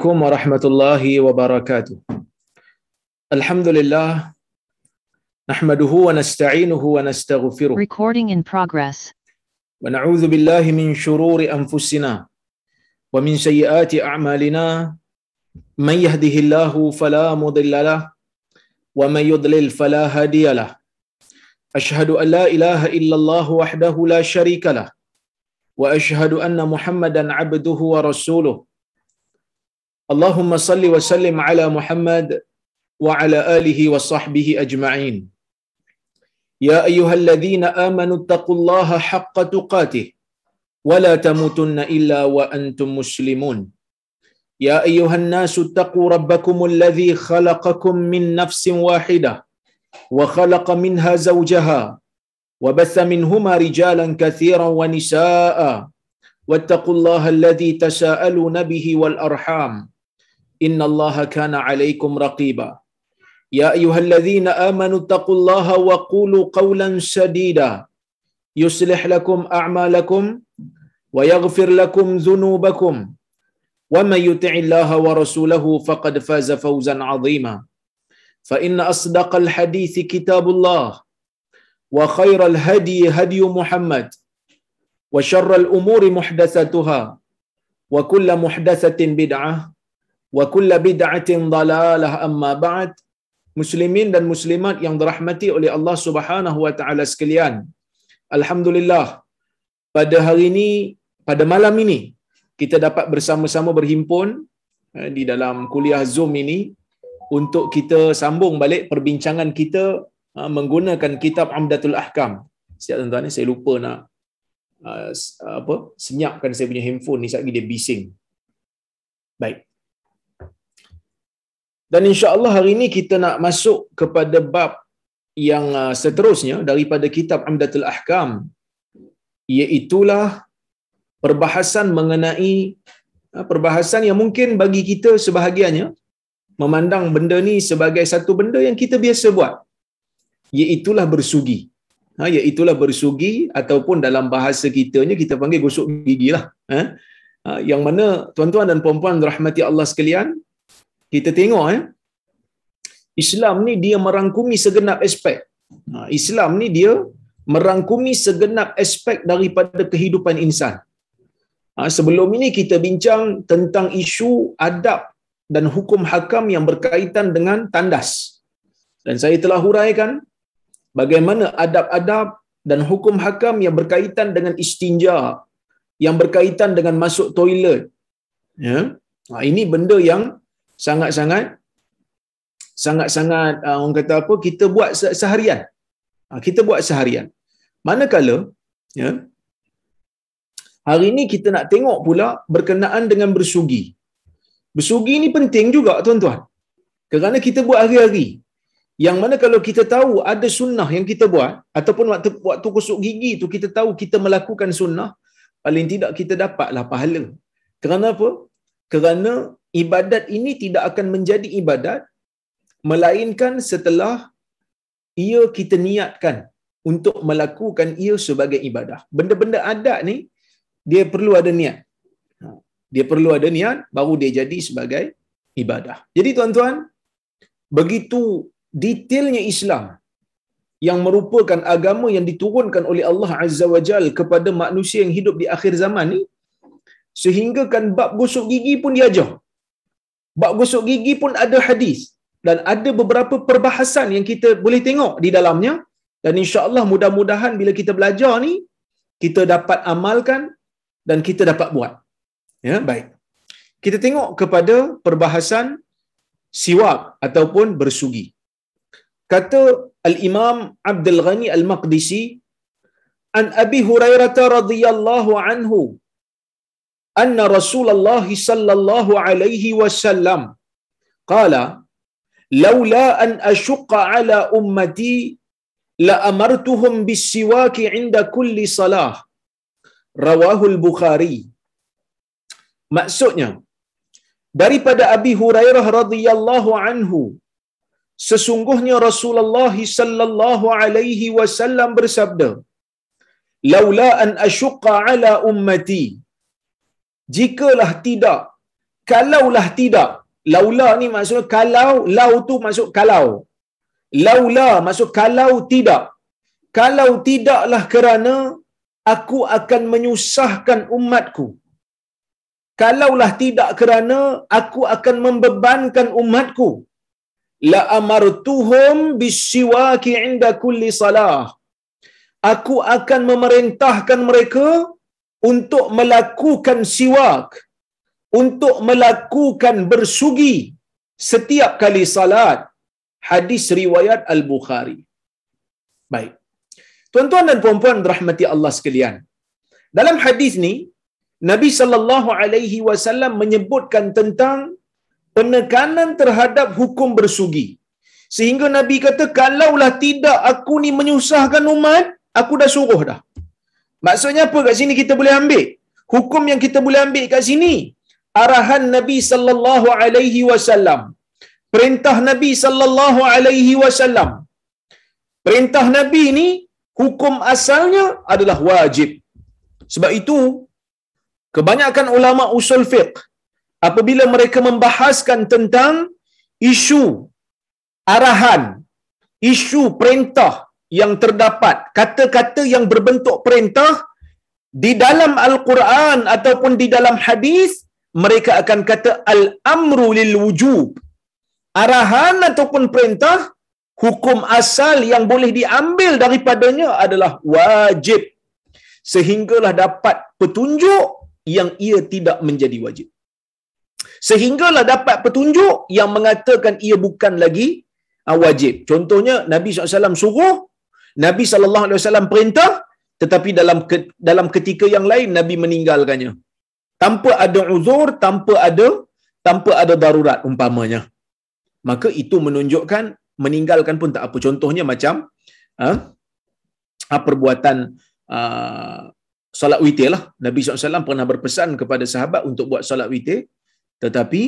Assalamualaikum warahmatullahi wabarakatuh. Alhamdulillah, nahmaduhu wa nasta'inuhu wa nastaghfiruh. Recording in progress. Wa na'udzu billahi min shururi anfusina wa min sayyiati a'malina. Man yahdihillahu fala mudilla lahu wa man yudlil fala hadiya lahu. Ashhadu an la ilaha illallah wahdahu la syarika lahu wa ashhadu anna Muhammadan 'abduhu wa rasuluh. Allahumma salli wa sallim ala Muhammad wa ala alihi wa sahbihi ajma'in. Ya ayyuhalladzina amanu taqullaha haqqa tuqatih wa la tamutunna illa wa antum muslimun. Ya ayyuhan nasu taqu rabbakumul ladzi khalaqakum min nafsin wahidah wa khalaqa minha zawjaha wa batha minhuma rijalan katsiran wa nisaa'a wattaqullaha alladzi tasaaluna bihi wal arham. Innallaha kana 'alaikum raqiba. Ya ayyuhalladzina amanu taqullaha wa qulu qawlan sadida yuslih lakum a'malakum wa yaghfir lakum dhunubakum wa may yuti'illaha wa rasulahu faqad faza fawzan 'azima. Fa inna asdaqal hadithi kitabullah wa khairal hadi hadi Muhammad wa syarral umuri muhdatsatuha wa kullu muhdatsatin bid'ah wa kullu bid'atin dhalalah. Amma ba'd. Muslimin dan muslimat yang dirahmati oleh Allah Subhanahu wa taala sekalian. Alhamdulillah, pada hari ini, pada malam ini kita dapat bersama-sama berhimpun di dalam kuliah Zoom ini untuk kita sambung balik perbincangan kita menggunakan kitab Umdatul Ahkam. Siap tuan-tuan, saya lupa nak senyapkan saya punya handphone ni, sekejap lagi dia bising. Baik. Dan insya-Allah hari ini kita nak masuk kepada bab yang seterusnya daripada kitab Umdatul Ahkam, iaitulah perbahasan mengenai perbahasan yang mungkin bagi kita sebahagiannya memandang benda ni sebagai satu benda yang kita biasa buat, iaitulah bersugi. Iaitulah bersugi ataupun dalam bahasa kitanya kita panggil gosok gigi lah. Yang mana tuan-tuan dan puan-puan rahmati Allah sekalian, kita tengok Islam ni dia merangkumi segenap aspek. Islam ni dia merangkumi segenap aspek daripada kehidupan insan. Sebelum ini kita bincang tentang isu adab dan hukum hakam yang berkaitan dengan tandas. Dan saya telah huraikan bagaimana adab-adab dan hukum hakam yang berkaitan dengan istinja, yang berkaitan dengan masuk toilet. Ini benda yang sangat-sangat orang kata apa, kita buat seharian. Kita buat seharian. Manakala hari ini kita nak tengok pula berkenaan dengan bersugi. Bersugi ni penting juga tuan-tuan, kerana kita buat hari-hari. Yang mana kalau kita tahu ada sunnah yang kita buat, ataupun waktu gosok gigi tu kita tahu kita melakukan sunnah, paling tidak kita dapatlah pahala. Kerana apa? Kerana ibadat ini tidak akan menjadi ibadat melainkan setelah ia kita niatkan untuk melakukan ia sebagai ibadah. Benda-benda adat ni dia perlu ada niat. Dia perlu ada niat baru dia jadi sebagai ibadah. Jadi tuan-tuan, begitu detailnya Islam yang merupakan agama yang diturunkan oleh Allah Azza wa Jal kepada manusia yang hidup di akhir zaman ni, sehingga kan bab gosok gigi pun diajar. Bab gosok gigi pun ada hadis dan ada beberapa perbahasan yang kita boleh tengok di dalamnya, dan insya-Allah mudah-mudahan bila kita belajar ni kita dapat amalkan dan kita dapat buat. Ya, baik. Kita tengok kepada perbahasan siwak ataupun bersugi. Kata Al-Imam Abdul Ghani Al-Maqdisi, an Abi Hurairah radhiyallahu anhu anna Rasulullah sallallahu alaihi wasallam qala laula an ashqa ala ummati la amartuhum bis-siwak 'inda kulli salah. Rawahu al-Bukhari. Maksudnya daripada Abi Hurairah radhiyallahu anhu, sesungguhnya Rasulullah sallallahu alaihi wasallam bersabda, laula an ashqa ala ummati, jikalah tidak kalaulah tidak. Laula ni maksud kalau, lau tu maksud kalau. Laula maksud kalau tidak. Kalau tidaklah kerana aku akan menyusahkan umatku. Kalaulah tidak kerana aku akan membebankan umatku. La amartuhum bisiwaki 'inda kulli salah. Aku akan memerintahkan mereka untuk melakukan siwak, untuk melakukan bersugi setiap kali salat. Hadis riwayat Al-Bukhari. Baik. Tuan-tuan dan puan-puan rahmati Allah sekalian. Dalam hadis ni Nabi sallallahu alaihi wasallam menyebutkan tentang penekanan terhadap hukum bersugi. Sehingga Nabi kata kalaulah tidak aku ni menyusahkan umat, aku dah suruh dah. Maksudnya apa kat sini kita boleh ambil? Hukum yang kita boleh ambil kat sini, arahan Nabi sallallahu alaihi wasallam. Perintah Nabi sallallahu alaihi wasallam. Perintah Nabi ni hukum asalnya adalah wajib. Sebab itu kebanyakan ulama usul fiqh apabila mereka membahaskan tentang isu arahan, isu perintah yang terdapat, kata-kata yang berbentuk perintah di dalam Al-Quran ataupun di dalam hadis, mereka akan kata al-amru lil wujub. Arahan ataupun perintah, hukum asal yang boleh diambil daripadanya adalah wajib. Sehinggalah dapat petunjuk yang ia tidak menjadi wajib. Sehinggalah dapat petunjuk yang mengatakan ia bukan lagi wajib. Contohnya Nabi SAW suruh, Nabi SAW perintah, tetapi dalam ketika yang lain Nabi meninggalkannya. Tanpa ada uzur, tanpa ada darurat umpamanya. Maka itu menunjukkan meninggalkan pun tak apa. Contohnya macam perbuatan solat witir lah. Nabi SAW pernah berpesan kepada sahabat untuk buat solat witir, tetapi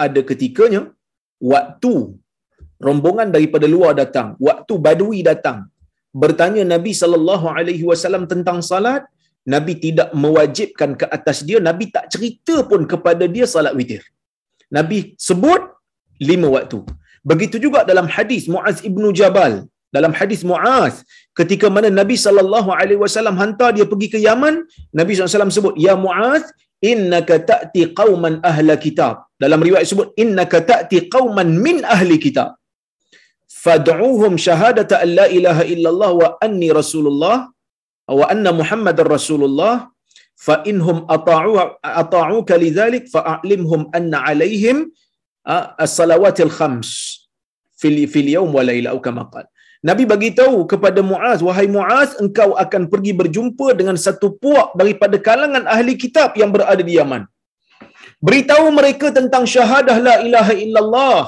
ada ketikanya waktu rombongan daripada luar datang, waktu badui datang bertanya Nabi SAW tentang salat, Nabi tidak mewajibkan ke atas dia, Nabi tak cerita pun kepada dia salat witir. Nabi sebut 5 waktu. Begitu juga dalam hadis Muaz ibnu Jabal. Dalam hadis Muaz, ketika mana Nabi SAW hantar dia pergi ke Yaman, Nabi SAW sebut, ya Muaz, innaka ta'ti qauman ahla kitab. Dalam riwayat sebut, innaka ta'ti qauman min ahli kitab. Fad'uhum syahadata an la ilaha illallah wa anni rasulullah wa anna muhammadar rasulullah fa inhum ata'uka lidzalik fa'alimhum anna alaihim as-salawatil khams fil yawm wa laila atau kama qala. Nabi bagi tahu kepada Muaz, wahai Muaz, engkau akan pergi berjumpa dengan satu puak daripada kalangan ahli kitab yang berada di Yaman. Beritahu mereka tentang syahadah la ilaha illallah.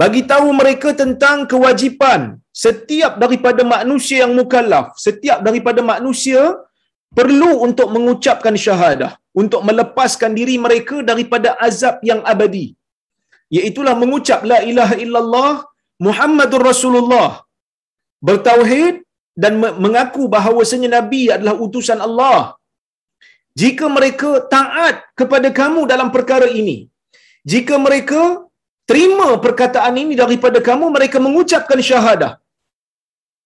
Bagi tahu mereka tentang kewajipan setiap daripada manusia yang mukallaf, setiap daripada manusia perlu untuk mengucapkan syahadah, untuk melepaskan diri mereka daripada azab yang abadi. Iaitulah mengucap la ilaha illallah Muhammadur Rasulullah, bertauhid dan mengaku bahawasanya Nabi adalah utusan Allah. Jika mereka taat kepada kamu dalam perkara ini, jika mereka terima perkataan ini daripada kamu, mereka mengucapkan syahadah,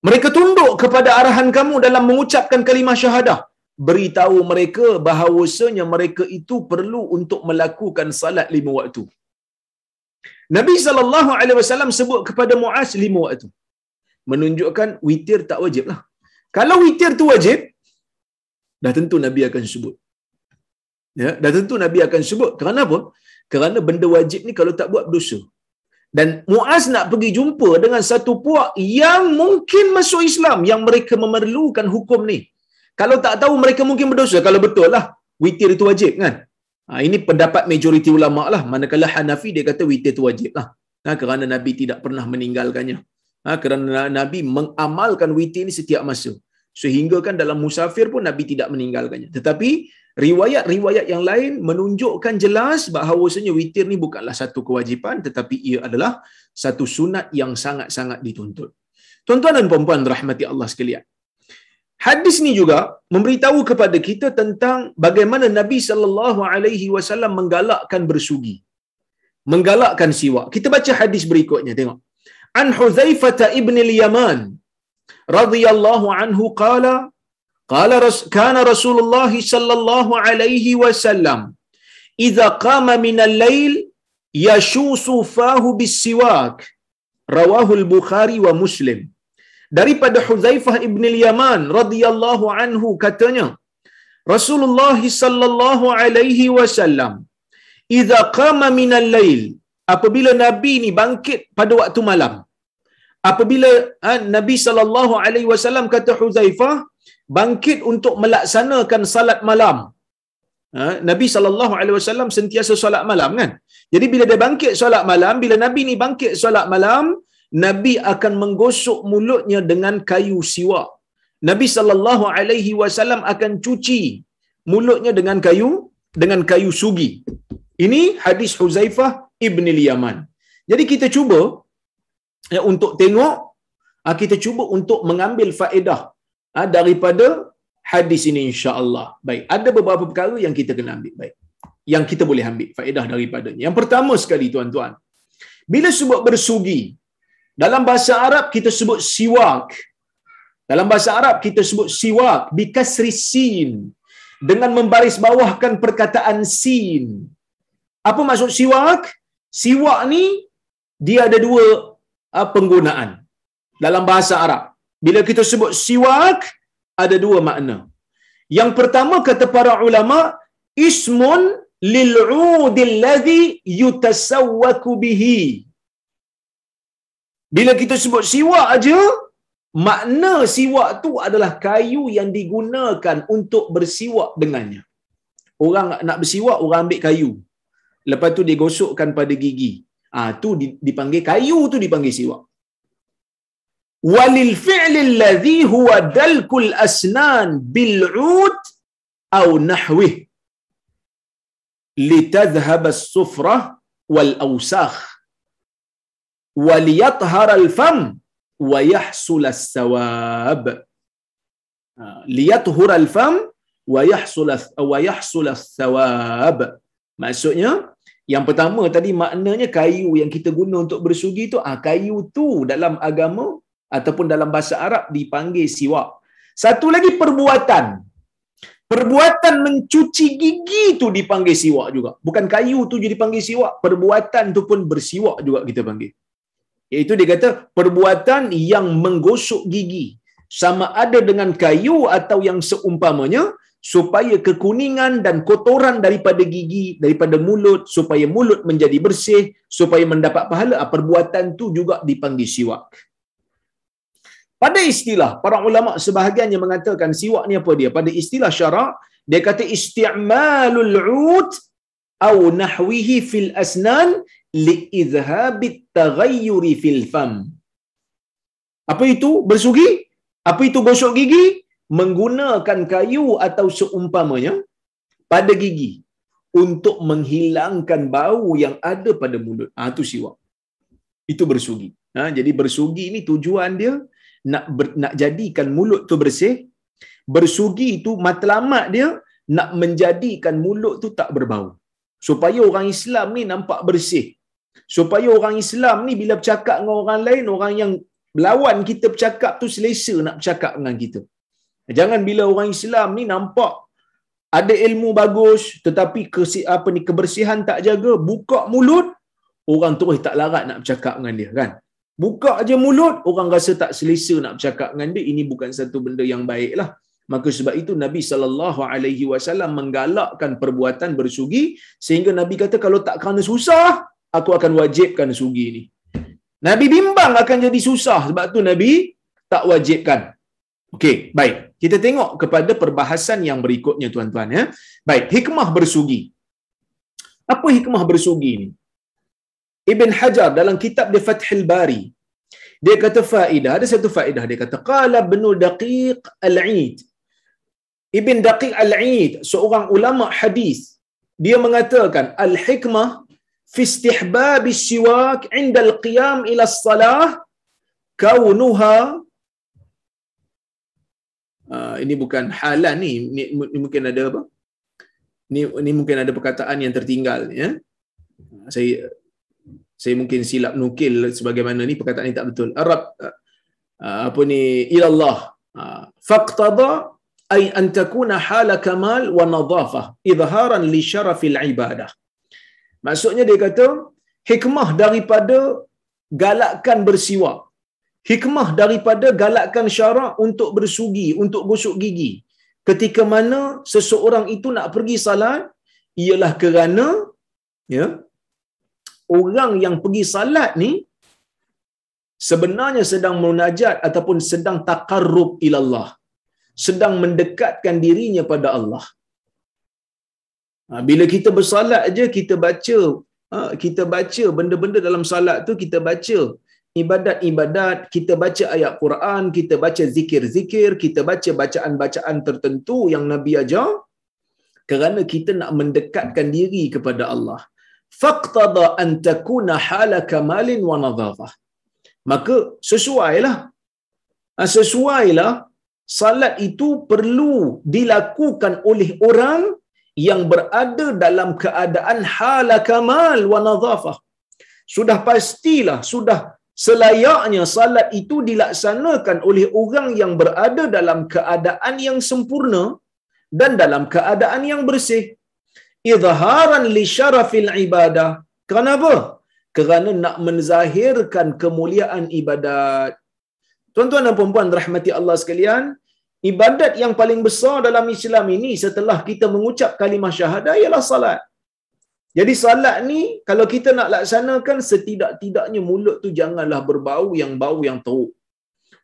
mereka tunduk kepada arahan kamu dalam mengucapkan kalimah syahadah, beritahu mereka bahawasanya mereka itu perlu untuk melakukan salat 5 waktu. Nabi SAW sebut kepada Muaz 5 waktu. Menunjukkan witir tak wajib lah. Kalau witir tu wajib, dah tentu Nabi akan sebut. Ya, dah tentu Nabi akan sebut. Kerana apa? Kerana benda wajib ni kalau tak buat berdosa. Dan Muaz nak pergi jumpa dengan satu puak yang mungkin masuk Islam, yang mereka memerlukan hukum ni. Kalau tak tahu mereka mungkin berdosa. Kalau betul lah witir itu wajib kan. Ini pendapat majoriti ulama lah. Manakala Hanafi dia kata witir itu wajib lah. Kerana Nabi tidak pernah meninggalkannya. Kerana Nabi mengamalkan witir ini setiap masa. Sehingga kan dalam musafir pun Nabi tidak meninggalkannya. Tetapi riwayat-riwayat yang lain menunjukkan jelas bahawasanya witir ni bukanlah satu kewajipan, tetapi ia adalah satu sunat yang sangat-sangat dituntut. Tuan-tuan dan puan-puan rahmati Allah sekalian, Hadis ni juga memberitahu kepada kita tentang bagaimana Nabi sallallahu alaihi wasallam menggalakkan bersugi, menggalakkan siwak. Kita baca hadis berikutnya, tengok. An Hudzaifah ibn al-Yaman radhiyallahu anhu qala kana Rasulullah sallallahu alaihi wasallam idza qama min al-lail yashusu fahu bis-siwak. Rawahu al-Bukhari wa Muslim. Daripada Hudzaifah ibn al-Yaman radhiyallahu anhu katanya, Rasulullah sallallahu alaihi wasallam idza qama min al-lail, apabila Nabi ni bangkit pada waktu malam. Apabila Nabi sallallahu alaihi wasallam, kata Hudzaifah, bangkit untuk melaksanakan salat malam. Nabi sallallahu alaihi wasallam sentiasa solat malam kan. Jadi bila dia bangkit solat malam, bila Nabi ni bangkit solat malam, Nabi akan menggosok mulutnya dengan kayu siwak. Nabi sallallahu alaihi wasallam akan cuci mulutnya dengan kayu sugi. Ini hadis Hudzaifah ibn al-Yaman. Jadi kita cuba untuk tengok, kita cuba untuk mengambil faedah daripada hadis ini, insya-Allah. Baik, ada beberapa perkara yang kita kena ambil, baik, yang kita boleh ambil faedah daripadanya. Yang pertama sekali, tuan-tuan, bila sebut bersugi, dalam bahasa Arab kita sebut siwak. Dalam bahasa Arab kita sebut siwak bikasri sin, dengan membaris bawahkan perkataan sin. Apa maksud siwak? Siwak ni dia ada dua penggunaan dalam bahasa Arab. Bila kita sebut siwak, ada dua makna. Yang pertama, kata para ulama, ismun lil'udil ladzi yutasawwaku bihi. Bila kita sebut siwak aja, makna siwak tu adalah kayu yang digunakan untuk bersiwak dengannya. Orang nak bersiwak, orang ambil kayu, lepas tu dia gosokkan pada gigi. Tu dipanggil kayu, tu dipanggil siwak. Walil fi'li alladhi huwa dalkul asnan bil 'ud aw nahwih litadhhab as-sufrah wal awsakh wa liyathhar al-fam wa yahsul as-sawab. Liyathhur al-fam wa yahsul as-sawab. Maksudnya, yang pertama tadi maknanya kayu yang kita guna untuk bersugi tu, kayu tu dalam agama ataupun dalam bahasa Arab dipanggil siwak. Satu lagi, perbuatan. Perbuatan mencuci gigi tu dipanggil siwak juga. Bukan kayu tu je dipanggil siwak, perbuatan tu pun bersiwak juga kita panggil. Iaitu dia kata perbuatan yang menggosok gigi, sama ada dengan kayu atau yang seumpamanya, supaya kekuningan dan kotoran daripada gigi, daripada mulut, supaya mulut menjadi bersih, supaya mendapat pahala. Perbuatan tu juga dipanggil siwak. Pada istilah, para ulama sebahagiannya mengatakan siwak ni apa dia? Pada istilah syarak, dia kata isti'malul 'ud au nahwihi fil asnan li'idhhabit taghayyuri fil fam. Apa itu bersugi? Apa itu gosok gigi? Menggunakan kayu atau seumpamanya pada gigi untuk menghilangkan bau yang ada pada mulut. Itu siwak. Itu bersugi. Jadi bersugi ini tujuan dia nak jadikan mulut tu bersih. Bersugi itu matlamat dia nak menjadikan mulut tu tak berbau, supaya orang Islam ni nampak bersih, supaya orang Islam ni bila bercakap dengan orang lain, orang yang lawan kita bercakap tu selesa nak bercakap dengan kita. Jangan bila orang Islam ni nampak ada ilmu bagus tetapi kebersihan tak jaga, buka mulut, orang terus tak larat nak bercakap dengan dia kan. Buka aja mulut, orang rasa tak selesa nak bercakap dengan dia. Ini bukan satu benda yang baiklah. Maka sebab itu Nabi SAW menggalakkan perbuatan bersugi, sehingga Nabi kata kalau tak kerana susah, aku akan wajibkan sugi ni. Nabi bimbang akan jadi susah, sebab tu Nabi tak wajibkan. Okey, baik. Kita tengok kepada perbahasan yang berikutnya, tuan-tuan ya. Baik, hikmah bersugi. Apa hikmah bersugi ni? Ibn Hajar dalam kitab dia Fathul Bari, dia kata faedah, ada satu faedah, dia kata qala Ibn Daqiq Al-Eid. Ibn Daqiq Al-Eid, seorang ulama hadis, dia mengatakan al-hikmah fi istihbab as-siwak 'inda al-qiyam ila as-salah kaunuha ini bukan halan ni, ni mungkin ada apa? Ni mungkin ada perkataan yang tertinggal ya. Saya mungkin silap nukil sebagaimana ni, perkataan ni tak betul. Arab apa ni, ilallah faqtada ay an takuna hala kamal wa nadhafah izharan li syarafil ibadah. Maksudnya dia kata hikmah daripada galakkan bersiwak, hikmah daripada galakkan syarak untuk bersugi, untuk gosok gigi ketika mana seseorang itu nak pergi salat, ialah kerana ya, orang yang pergi salat ni sebenarnya sedang munajat ataupun sedang taqarrub ilallah, sedang mendekatkan dirinya pada Allah. Bila kita bersalat aja, kita baca benda-benda dalam salat tu, kita baca ibadat-ibadat, kita baca ayat Quran, kita baca zikir-zikir, kita baca bacaan-bacaan tertentu yang Nabi ajar, kerana kita nak mendekatkan diri kepada Allah. Faqtada an takuna hala kamalin wa nadhafah. Maka sesuailah salat itu perlu dilakukan oleh orang yang berada dalam keadaan hala kamal wa nadhafah. Sudah pastilah, sudah selayaknya salat itu dilaksanakan oleh orang yang berada dalam keadaan yang sempurna dan dalam keadaan yang bersih. Izharan li syarafil ibadah. Kenapa? Kerana nak menzahirkan kemuliaan ibadat. Tuan-tuan dan puan-puan rahmati Allah sekalian, ibadat yang paling besar dalam Islam ini setelah kita mengucap kalimah syahadah ialah salat. Jadi salat ni kalau kita nak laksanakan, setidak-tidaknya mulut tu janganlah berbau yang teruk.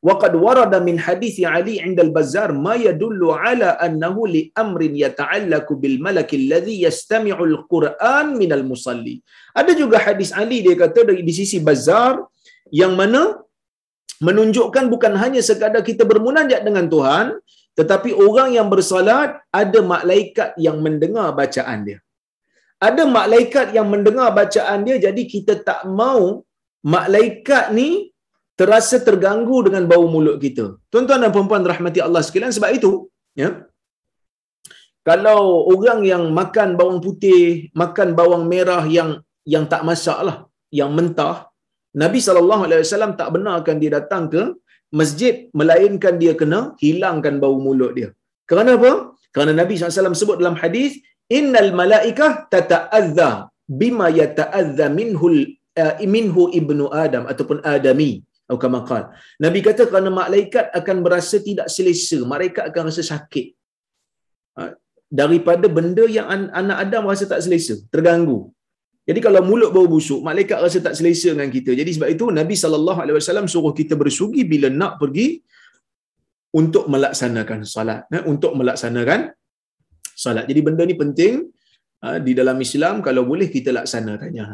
Waqad warada min hadis Ali 'inda al-Bazzar ma yadullu ala annahu li amrin yata'allaqu bil malaki alladhi yastami'u al-Quran min al-musalli. Ada juga hadis Ali, dia kata di sisi Bazzar, yang mana menunjukkan bukan hanya sekadar kita bermunajat dengan Tuhan, tetapi orang yang bersalat ada malaikat yang mendengar bacaan dia. Ada malaikat yang mendengar bacaan dia, jadi kita tak mau malaikat ni terasa terganggu dengan bau mulut kita. Tuan-tuan dan puan-puan rahmati Allah sekalian, sebab itu ya, kalau orang yang makan bawang putih, makan bawang merah yang tak masak lah, yang mentah, Nabi SAW tak benarkan dia datang ke masjid, melainkan dia kena hilangkan bau mulut dia. Kerana apa? Kerana Nabi SAW sebut dalam hadis, innal malaikah tata'adza bima yata'adza minhu ibnu Adam ataupun Adami. Atau kama qala. Nabi kata kerana malaikat akan berasa tidak selesa, malaikat akan rasa sakit daripada benda yang anak Adam rasa tak selesa, terganggu. Jadi kalau mulut bau busuk, malaikat rasa tak selesa dengan kita. Jadi sebab itu Nabi SAW suruh kita bersugi bila nak pergi untuk melaksanakan salat, untuk melaksanakan salat. Jadi benda ni penting di dalam Islam, kalau boleh kita laksanakannya.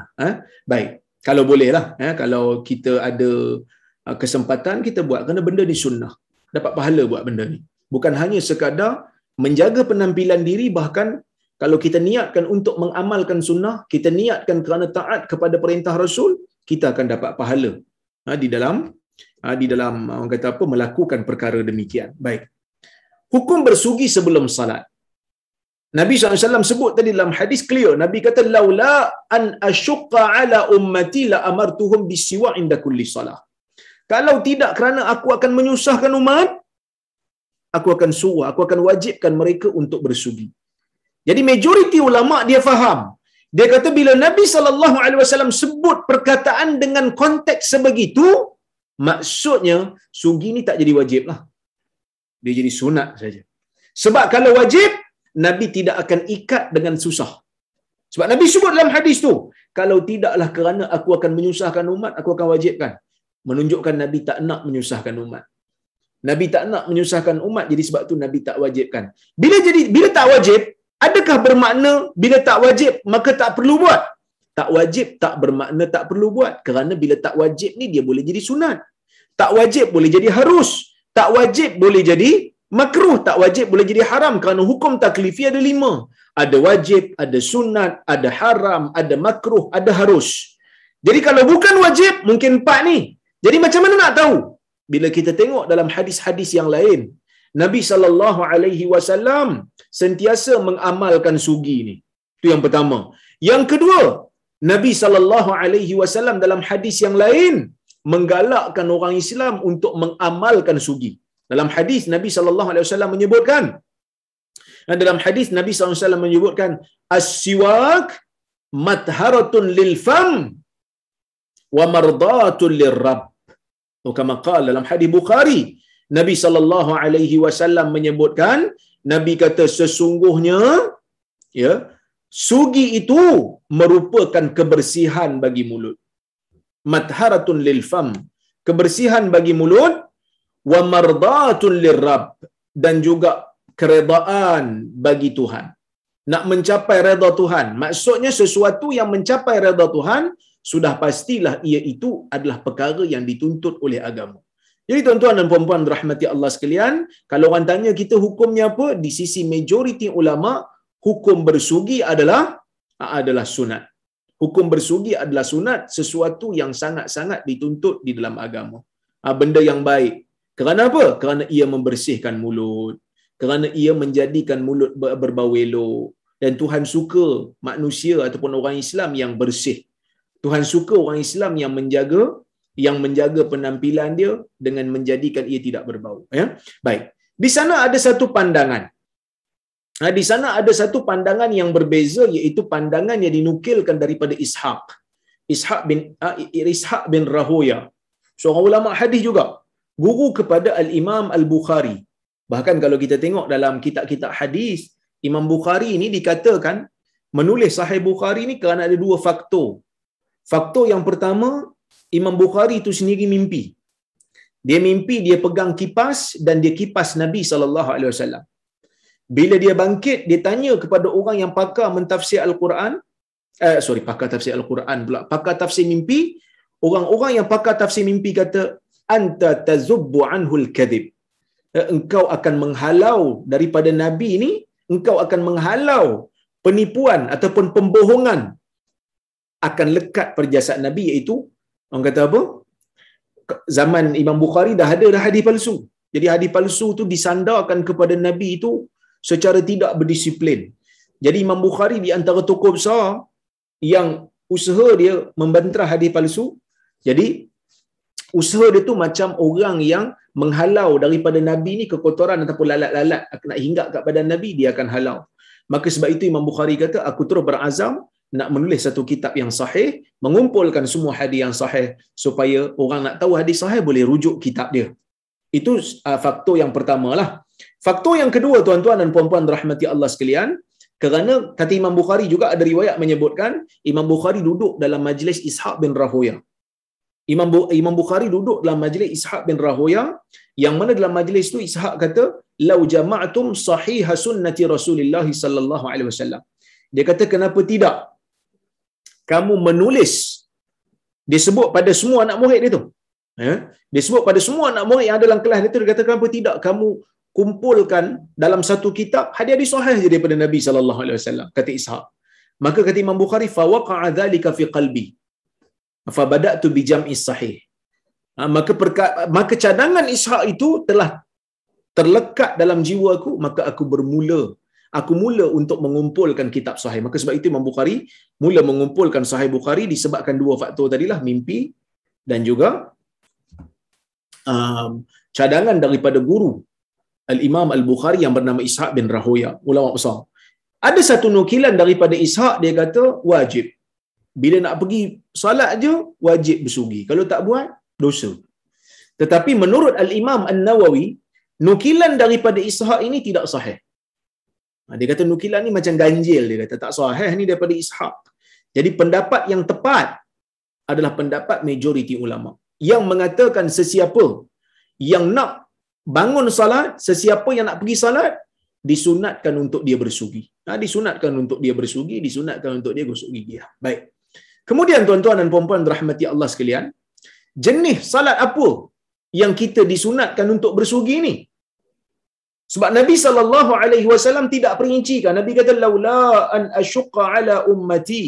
Baik, kalau boleh lah, kalau kita ada kesempatan kita buat, kerana benda ni sunnah, dapat pahala buat benda ni. Bukan hanya sekadar menjaga penampilan diri, bahkan kalau kita niatkan untuk mengamalkan sunnah, kita niatkan kerana taat kepada perintah Rasul, kita akan dapat pahala di dalam orang kata apa, melakukan perkara demikian. Baik. Hukum bersugi sebelum salat. Nabi SAW sebut tadi dalam hadis clear. Nabi kata, laula an asyqa ala ummati la amartuhum bisiwa inda kulli salah. Kalau tidak kerana aku akan menyusahkan umat, aku akan suruh, aku akan wajibkan mereka untuk bersugi. Jadi majoriti ulama dia faham. Dia kata bila Nabi SAW sebut perkataan dengan konteks sebegitu, maksudnya sugi ni tak jadi wajib lah. Dia jadi sunat saja. Sebab kalau wajib, Nabi tidak akan ikat dengan susah. Sebab Nabi sebut dalam hadis tu, kalau tidaklah kerana aku akan menyusahkan umat, aku akan wajibkan. Menunjukkan Nabi tak nak menyusahkan umat. Nabi tak nak menyusahkan umat, jadi sebab tu Nabi tak wajibkan. Bila tak wajib, adakah bermakna bila tak wajib maka tak perlu buat? Tak wajib tak bermakna tak perlu buat. Kerana bila tak wajib ni dia boleh jadi sunat. Tak wajib boleh jadi harus. Tak wajib boleh jadi makruh. Tak wajib boleh jadi haram. Kerana hukum taklifi ada 5. Ada wajib, ada sunat, ada haram, ada makruh, ada harus. Jadi kalau bukan wajib, mungkin 4 ni. Jadi macam mana nak tahu? Bila kita tengok dalam hadis-hadis yang lain, Nabi SAW sentiasa mengamalkan sugi ni. Itu yang pertama. Yang kedua, Nabi SAW dalam hadis yang lain menggalakkan orang Islam untuk mengamalkan sugi. Dalam hadis Nabi SAW menyebutkan, dalam hadis Nabi SAW menyebutkan, as-siwak matharatun lil fam wa mardatun lirrabb. Kama qala dalam hadis Bukhari, Nabi SAW menyebutkan, Nabi kata sesungguhnya ya, sugi itu merupakan kebersihan bagi mulut. Matharatun lil fam, kebersihan bagi mulut, wa mardatun lirrabb, dan juga keredaan bagi Tuhan. Nak mencapai redha Tuhan, maksudnya sesuatu yang mencapai redha Tuhan, sudah pastilah ia itu adalah perkara yang dituntut oleh agama. Jadi tuan-tuan dan puan-puan rahmati Allah sekalian, kalau orang tanya kita hukumnya apa, di sisi majoriti ulama, hukum bersugi adalah sunat. Hukum bersugi adalah sunat, sesuatu yang sangat-sangat dituntut di dalam agama. Benda yang baik. Kerana apa? Kerana ia membersihkan mulut. Kerana ia menjadikan mulut berbau elok. Dan Tuhan suka manusia ataupun orang Islam yang bersih. Tuhan suka orang Islam yang menjaga penampilan dia dengan menjadikan ia tidak berbau. Ya? Baik. Di sana ada satu pandangan. Di sana ada satu pandangan yang berbeza, iaitu pandangan yang dinukilkan daripada Ishaq bin Rahoya, seorang ulama hadis juga, guru kepada Al-Imam Al-Bukhari. Bahkan kalau kita tengok dalam kitab-kitab hadis, Imam Bukhari ini dikatakan menulis Sahih Bukhari ini kerana ada dua faktor. Faktor yang pertama, Imam Bukhari itu sendiri mimpi. Dia mimpi dia pegang kipas dan dia kipas Nabi SAW. Bila dia bangkit, dia tanya kepada orang yang pakar mentafsir Al-Quran, pakar tafsir Al-Quran pula, pakar tafsir mimpi. Orang-orang yang pakar tafsir mimpi kata, anta tazubbu anhul kadhib. Engkau akan menghalau daripada Nabi ini, engkau akan menghalau penipuan ataupun pembohongan akan lekat pada jasad Nabi, iaitu orang kata apa? Zaman Imam Bukhari dah ada hadis palsu. Jadi hadis palsu tu disandarkan kepada Nabi itu secara tidak berdisiplin. Jadi Imam Bukhari di antara tokoh besar yang usaha dia membantah hadis palsu. Jadi usaha dia tu macam orang yang menghalau daripada Nabi ni kekotoran ataupun lalat-lalat nak hinggap kat badan Nabi, dia akan halau. Maka sebab itu Imam Bukhari kata, aku terus berazam nak menulis satu kitab yang sahih, mengumpulkan semua hadis yang sahih supaya orang nak tahu hadis sahih boleh rujuk kitab dia. Itu faktor yang pertamalah. Faktor yang kedua, tuan-tuan dan puan-puan rahmati Allah sekalian, kerana kata Imam Bukhari juga ada riwayat menyebutkan Imam Bukhari duduk dalam majlis Ishaq bin Rahoya. Imam Bukhari duduk dalam majlis Ishaq bin Rahoya, yang mana dalam majlis tu Ishaq kata, lau jama'tum sahih sunnati Rasulullah sallallahu alaihi wasallam. Dia kata, kenapa tidak kamu menulis, dia sebut pada semua anak murid dia tu. Dia sebut pada semua anak murid yang ada dalam kelas dia tu, dia kata, kenapa tidak kamu kumpulkan dalam satu kitab hadis-hadis sahih je daripada Nabi sallallahu alaihi wasallam, kata Ishaq. Maka kata Imam Bukhari, fa waqa'a dhalika fi qalbi fa bada'tu bi jam'is sahih. Maka cadangan Ishaq itu telah terlekat dalam jiwa aku, maka aku mula untuk mengumpulkan kitab sahih. Maka sebab itu Imam Bukhari mula mengumpulkan Sahih Bukhari disebabkan dua faktor tadilah, mimpi dan juga cadangan daripada guru Al-Imam Al-Bukhari yang bernama Ishaq bin Rahoya, ulama besar. Ada satu nukilan daripada Ishaq, dia kata wajib. Bila nak pergi solat je, wajib bersugi. Kalau tak buat, dosa. Tetapi menurut Al-Imam An-Nawawi, nukilan daripada Ishaq ini tidak sahih. Dia kata nukilan ni macam ganjil, dia kata tak sahih ni daripada Ishaq. Jadi pendapat yang tepat adalah pendapat majoriti ulama yang mengatakan sesiapa yang nak bangun salat, sesiapa yang nak pergi salat, disunatkan untuk dia bersugi. Disunatkan untuk dia bersugi, disunatkan untuk dia gosok gigi. Baik. Kemudian tuan-tuan dan puan-puan rahmati Allah sekalian, jenis salat apa yang kita disunatkan untuk bersugi ni? Sebab Nabi SAW tidak perincikan. Nabi kata, laula an asyqa ala ummati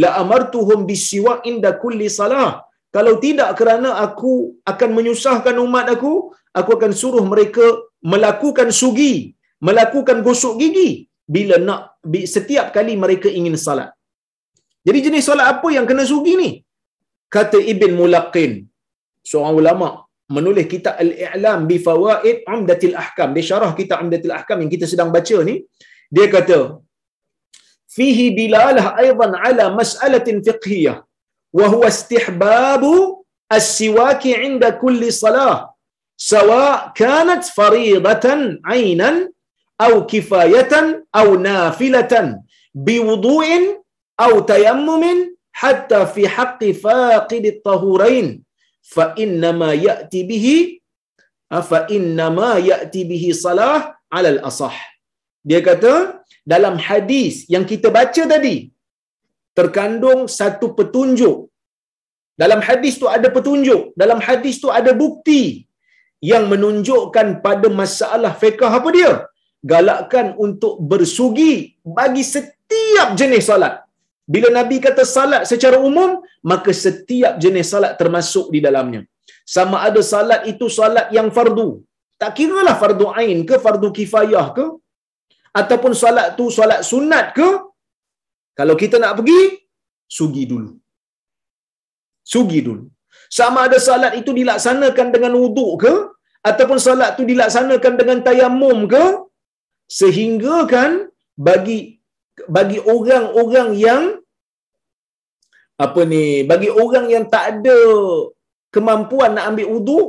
la amartuhum bisiwak inda kulli salah. Kalau tidak kerana aku akan menyusahkan umat aku akan suruh mereka melakukan sugi, melakukan gosok gigi bila nak setiap kali mereka ingin salat. Jadi jenis salat apa yang kena sugi ni? Kata Ibn Mulaqin, seorang ulama menulis kitab Al-I'lam bi Fawaid Umdatil Ahkam. Dia syarah kitab Umdatil Ahkam yang kita sedang baca ni. Dia kata, fihi dilalah aidan ala mas'alatin fiqhiyah wa huwa istihbabu as-siwaki 'inda kulli salah sawa kanat faridatan 'ainan aw kifayatan aw nafilatan biwudu'in aw tayammumin hatta fi haqqi faqid at-tahurain fa innama ya'ti bihi salah 'ala al-asah. Dia kata dalam hadis yang kita baca tadi terkandung satu petunjuk. Dalam hadis tu ada petunjuk, dalam hadis tu ada bukti yang menunjukkan pada masalah fiqh apa dia? Galakkan untuk bersugi bagi setiap jenis salat. Bila Nabi kata salat secara umum, maka setiap jenis salat termasuk di dalamnya. Sama ada salat itu salat yang fardu, tak kiralah fardu ain ke fardu kifayah ke, ataupun salat tu salat sunat ke, kalau kita nak pergi, sugi dulu. Sugi dulu. Sama ada salat itu dilaksanakan dengan wuduk ke, ataupun salat tu dilaksanakan dengan tayammum ke, sehingga kan bagi orang-orang yang bagi orang yang tak ada kemampuan nak ambil wuduk,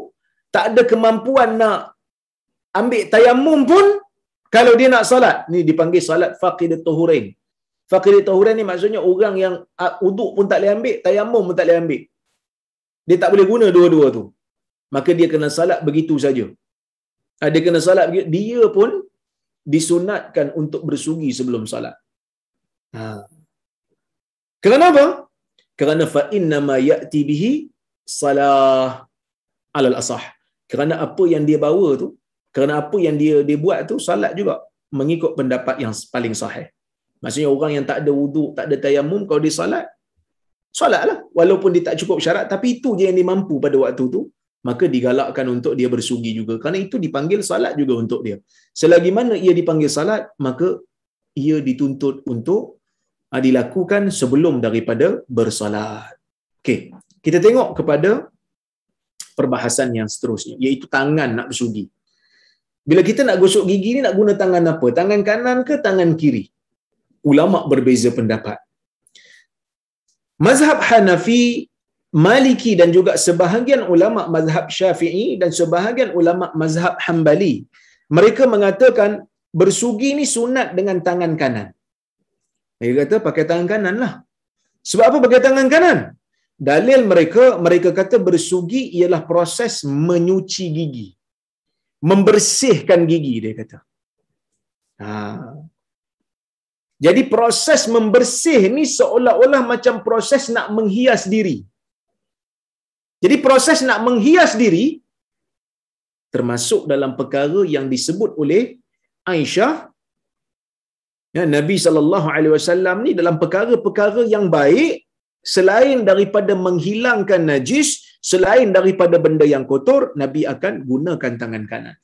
tak ada kemampuan nak ambil tayammum pun, kalau dia nak salat, ni dipanggil salat faqidat tahurain. Faqidat tahurain ni maksudnya orang yang wuduk pun tak boleh ambil, tayammum pun tak boleh ambil. Dia tak boleh guna dua-dua tu. Maka dia kena salat begitu saja. Dia kena salat begitu, dia pun disunatkan untuk bersugi sebelum salat. Kerana apa? Kerana fa inna ma ya'ti bihi salah 'ala al-asah. Kerana apa yang dia bawa tu, kerana apa yang dia buat tu salat juga mengikut pendapat yang paling sahih. Maksudnya orang yang tak ada wuduk, tak ada tayammum, kalau dia salatlah walaupun dia tak cukup syarat, tapi itu je yang dia mampu pada waktu tu, maka digalakkan untuk dia bersugi juga. Kerana itu dipanggil salat juga untuk dia. Selagi mana ia dipanggil salat, maka ia dituntut untuk dilakukan sebelum daripada bersalat. Okey, kita tengok kepada perbahasan yang seterusnya, iaitu tangan nak bersugi. Bila kita nak gosok gigi ni nak guna tangan apa? Tangan kanan ke tangan kiri? Ulama berbeza pendapat. Mazhab Hanafi, Maliki dan juga sebahagian ulama mazhab Syafi'i dan sebahagian ulama mazhab Hambali, mereka mengatakan bersugi ni sunat dengan tangan kanan. Mereka kata pakai tangan kanan lah. Sebab apa pakai tangan kanan? Dalil mereka kata bersugi ialah proses menyuci gigi, membersihkan gigi, dia kata. Jadi proses membersih ni seolah-olah macam proses nak menghias diri. Jadi proses nak menghias diri termasuk dalam perkara yang disebut oleh Aisyah, ya, Nabi SAW ni dalam perkara-perkara yang baik, selain daripada menghilangkan najis, selain daripada benda yang kotor, Nabi akan gunakan tangan kanan.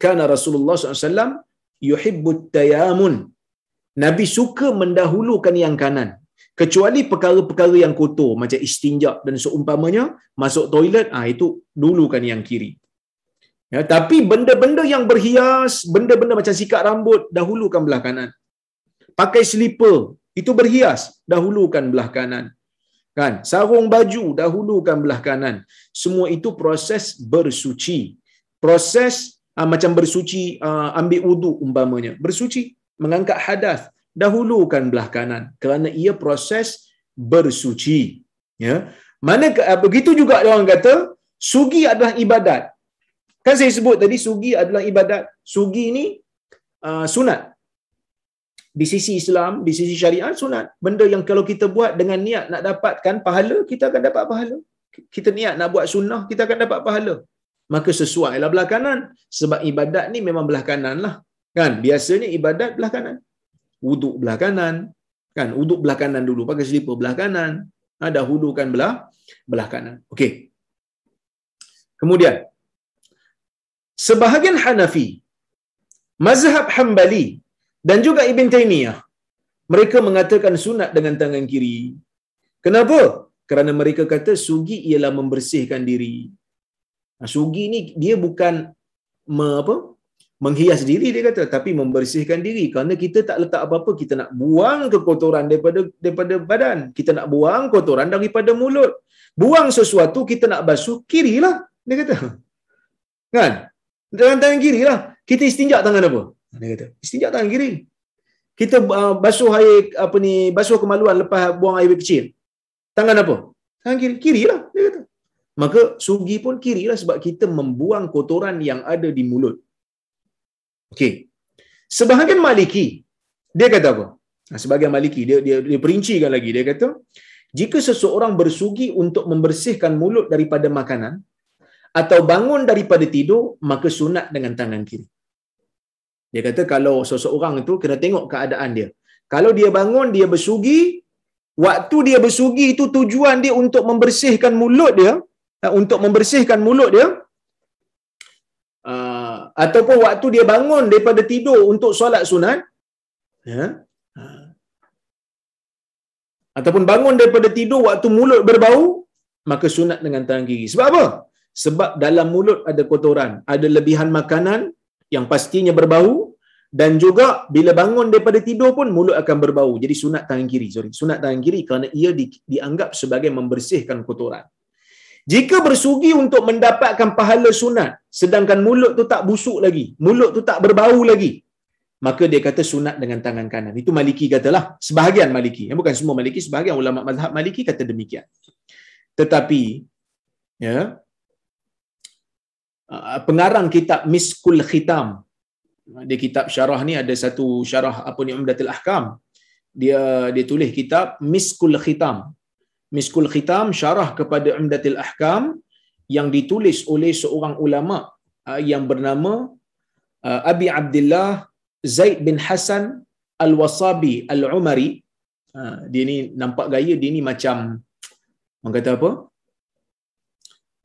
Kana Rasulullah SAW yuhibbut tayamun. Nabi suka mendahulukan yang kanan, kecuali perkara-perkara yang kotor macam istinja dan seumpamanya, masuk toilet, itu dulukan yang kiri. Ya, tapi benda-benda yang berhias, benda-benda macam sikat rambut, dahulukan belah kanan. Pakai slipper, itu berhias, dahulukan belah kanan. Kan? Sarung baju, dahulukan belah kanan. Semua itu proses bersuci. Proses macam bersuci, ambil wuduk umpamanya. Bersuci, mengangkat hadas, dahulukan belah kanan. Kerana ia proses bersuci. Ya. Mana begitu juga orang kata, sugi adalah ibadat. Kan saya sebut tadi sugi adalah ibadat. Sugi ni sunat. Di sisi Islam, di sisi syariat, sunat. Benda yang kalau kita buat dengan niat nak dapatkan pahala, kita akan dapat pahala. Kita niat nak buat sunnah, kita akan dapat pahala. Maka sesuailah belah kanan. Sebab ibadat ni memang belah kanan lah. Kan? Biasanya ibadat belah kanan. Wuduk belah kanan. Kan? Wuduk belah kanan dulu. Pakai slipper belah kanan. Dahulukan belah kanan. Okey. Kemudian, sebahagian Hanafi, mazhab Hambali dan juga Ibn Taymiyah, mereka mengatakan sunat dengan tangan kiri. Kenapa? Kerana mereka kata sugi ialah membersihkan diri. Sugi ni dia bukan menghias diri, dia kata, tapi membersihkan diri. Kerana kita tak letak apa-apa, kita nak buang kekotoran daripada badan, kita nak buang kotoran daripada mulut. Buang sesuatu kita nak basuh, kirilah, dia kata. Kan? Dengan tangan kirilah. Kita istinja tangan apa? Dia kata, istinja tangan kiri. Kita basuh air basuh kemaluan lepas buang air kecil. Tangan apa? Tangan kiri. Kirilah, dia kata. Maka sugi pun kirilah sebab kita membuang kotoran yang ada di mulut. Okey. Sebahagian Maliki, dia kata apa? Sebahagian Maliki dia perincikan lagi. Dia kata, jika seseorang bersugi untuk membersihkan mulut daripada makanan atau bangun daripada tidur, maka sunat dengan tangan kiri. Dia kata kalau seseorang itu kena tengok keadaan dia. Kalau dia bangun, dia bersugi, waktu dia bersugi itu tujuan dia untuk membersihkan mulut dia, ataupun waktu dia bangun daripada tidur untuk solat sunat, ataupun bangun daripada tidur waktu mulut berbau, maka sunat dengan tangan kiri. Sebab apa? Sebab dalam mulut ada kotoran, ada lebihan makanan yang pastinya berbau, dan juga bila bangun daripada tidur pun mulut akan berbau. Jadi sunat tangan kiri. Sunat tangan kiri kerana ia dianggap sebagai membersihkan kotoran. Jika bersugi untuk mendapatkan pahala sunat, sedangkan mulut tu tak busuk lagi, mulut tu tak berbau lagi, maka dia kata sunat dengan tangan kanan. Itu Maliki katalah, sebahagian Maliki. Bukan semua Maliki, sebahagian ulama mazhab Maliki kata demikian. Tetapi, pengarang kitab Miskul Khitam, di kitab syarah ni ada satu syarah Umdatul Ahkam. Dia tulis kitab Miskul Khitam. Miskul Khitam syarah kepada Umdatul Ahkam yang ditulis oleh seorang ulama yang bernama Abi Abdullah Zaid bin Hasan Al-Wasabi Al-Umari. Dia ni nampak gaya dia ni macam, orang kata apa?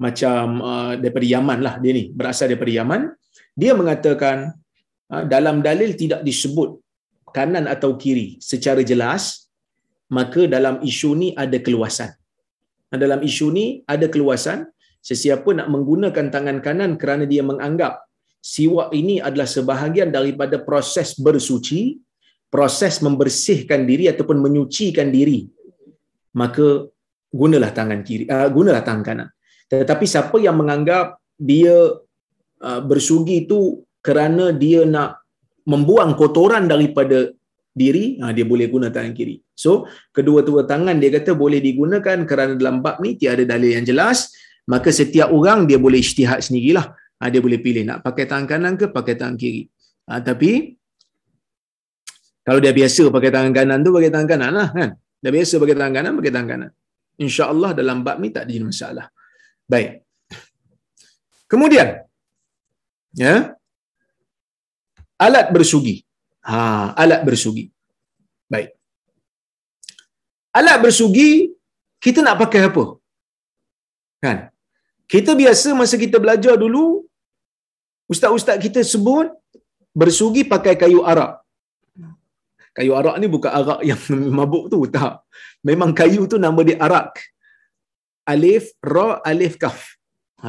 Macam daripada Yaman lah, dia ni berasal daripada Yaman. Dia mengatakan dalam dalil tidak disebut kanan atau kiri secara jelas, maka dalam isu ni ada keluasan. Dalam isu ni ada keluasan. Sesiapa nak menggunakan tangan kanan kerana dia menganggap siwak ini adalah sebahagian daripada proses bersuci, proses membersihkan diri ataupun menyucikan diri, maka gunalah tangan kiri, gunalah tangan kanan. Tetapi siapa yang menganggap dia bersugi itu kerana dia nak membuang kotoran daripada diri, dia boleh guna tangan kiri. So, kedua-dua tangan dia kata boleh digunakan kerana dalam bab ni tiada dalil yang jelas, maka setiap orang dia boleh ijtihad sendirilah. Dia boleh pilih nak pakai tangan kanan ke pakai tangan kiri. Tapi kalau dia biasa pakai tangan kanan tu pakai tangan kanan lah kan. Dia biasa pakai tangan kanan. Insya-Allah dalam bab ni tak ada masalah. Baik. Kemudian alat bersugi. Alat bersugi. Baik. Alat bersugi kita nak pakai apa? Kan? Kita biasa masa kita belajar dulu, ustaz-ustaz kita sebut bersugi pakai kayu arak. Kayu arak ni bukan arak yang mabuk tu, tak. Memang kayu tu nama dia arak. Alif, ra, alif, kaf.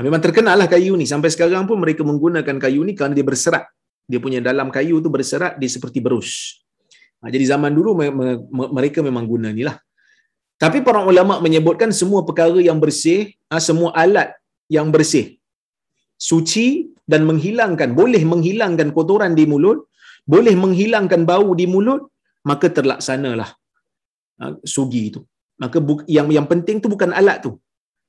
Memang terkenal lah kayu ni. Sampai sekarang pun mereka menggunakan kayu ni kerana dia berserat. Dia punya dalam kayu tu berserat, dia seperti berus. Jadi zaman dulu mereka memang guna ni lah. Tapi para ulama menyebutkan semua perkara yang bersih, semua alat yang bersih, suci dan boleh menghilangkan kotoran di mulut, boleh menghilangkan bau di mulut, maka terlaksanalah sugi itu. Maka yang penting tu bukan alat tu.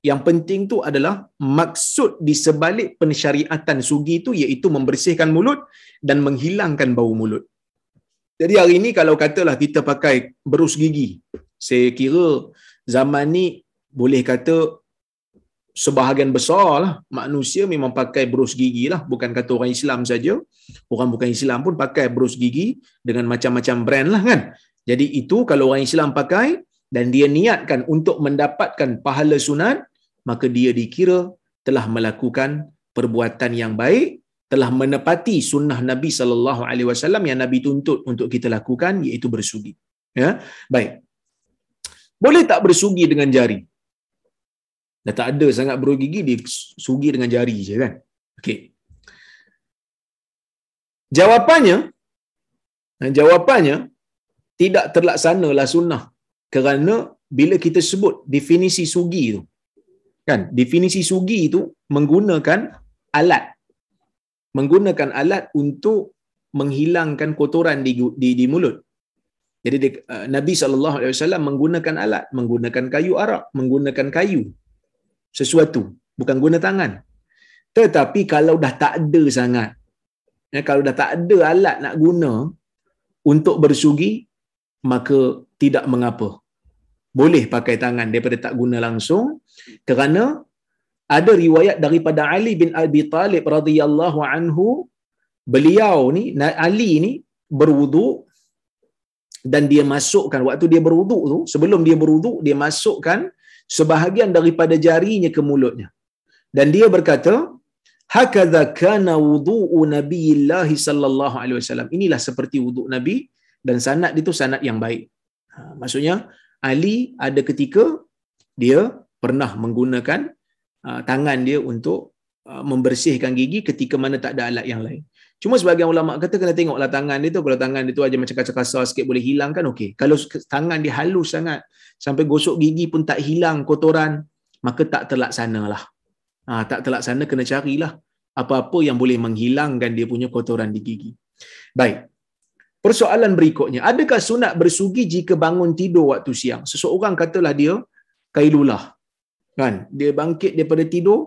Yang penting tu adalah maksud di sebalik pensyariatan sugi itu, iaitu membersihkan mulut dan menghilangkan bau mulut. Jadi hari ini kalau katalah kita pakai berus gigi, saya kira zaman ni boleh kata sebahagian besar lah manusia memang pakai berus gigi lah. Bukan kata orang Islam saja, orang bukan Islam pun pakai berus gigi dengan macam-macam brand lah kan. Jadi itu kalau orang Islam pakai dan dia niatkan untuk mendapatkan pahala sunat, maka dia dikira telah melakukan perbuatan yang baik. telah menepati sunnah Nabi sallallahu alaihi wasallam yang Nabi tuntut untuk kita lakukan, iaitu bersugi. Ya, baik. Boleh tak bersugi dengan jari? Dah tak ada sangat berus gigi, dia sugi dengan jari je kan? Okey. Jawapannya tidak terlaksanalah sunnah, kerana bila kita sebut definisi sugi tu, kan, definisi sugi itu menggunakan alat untuk menghilangkan kotoran di mulut. Jadi Nabi SAW menggunakan alat, menggunakan kayu arak, menggunakan kayu sesuatu, bukan guna tangan. Tetapi kalau dah tak ada sangat, kalau dah tak ada alat nak guna untuk bersugi, maka tidak mengapa, boleh pakai tangan daripada tak guna langsung, kerana ada riwayat daripada Ali bin Abi Talib radhiyallahu anhu, beliau ni, Ali ni berwuduk dan dia masukkan, waktu dia berwuduk tu, sebelum dia berwuduk, dia masukkan sebahagian daripada jarinya ke mulutnya, dan dia berkata, hakadha kana wudu'u Nabiillah sallallahu alaihi wasallam, inilah seperti wuduk Nabi, dan sanad itu sanad yang baik. Maksudnya Ali ada ketika dia pernah menggunakan tangan dia untuk membersihkan gigi ketika mana tak ada alat yang lain. Cuma sebagian ulama kata kena tengoklah tangan dia tu, kalau tangan dia tu aja macam kasar-kasar sikit boleh hilang kan, okey. Kalau tangan dia halus sangat sampai gosok gigi pun tak hilang kotoran, maka tak terlaksanalah. Tak terlaksana, kena carilah apa-apa yang boleh menghilangkan dia punya kotoran di gigi. Baik. Persoalan berikutnya, adakah sunat bersugi jika bangun tidur waktu siang? Seseorang katalah dia kailulah, kan? Dia bangkit daripada tidur,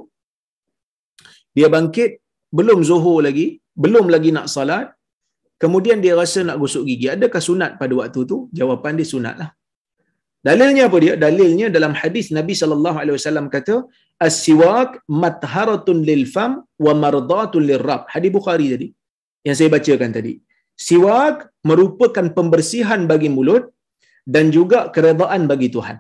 dia bangkit belum zuhur lagi, belum lagi nak salat, kemudian dia rasa nak gosok gigi. Adakah sunat pada waktu tu? Jawapan dia sunatlah. Dalilnya apa dia? Dalilnya dalam hadis Nabi sallallahu alaihi wasallam kata, as-siwak matharatun lil fam wa mardatun lirrab. Hadis Bukhari tadi yang saya bacakan tadi. Siwak merupakan pembersihan bagi mulut dan juga keredaan bagi Tuhan.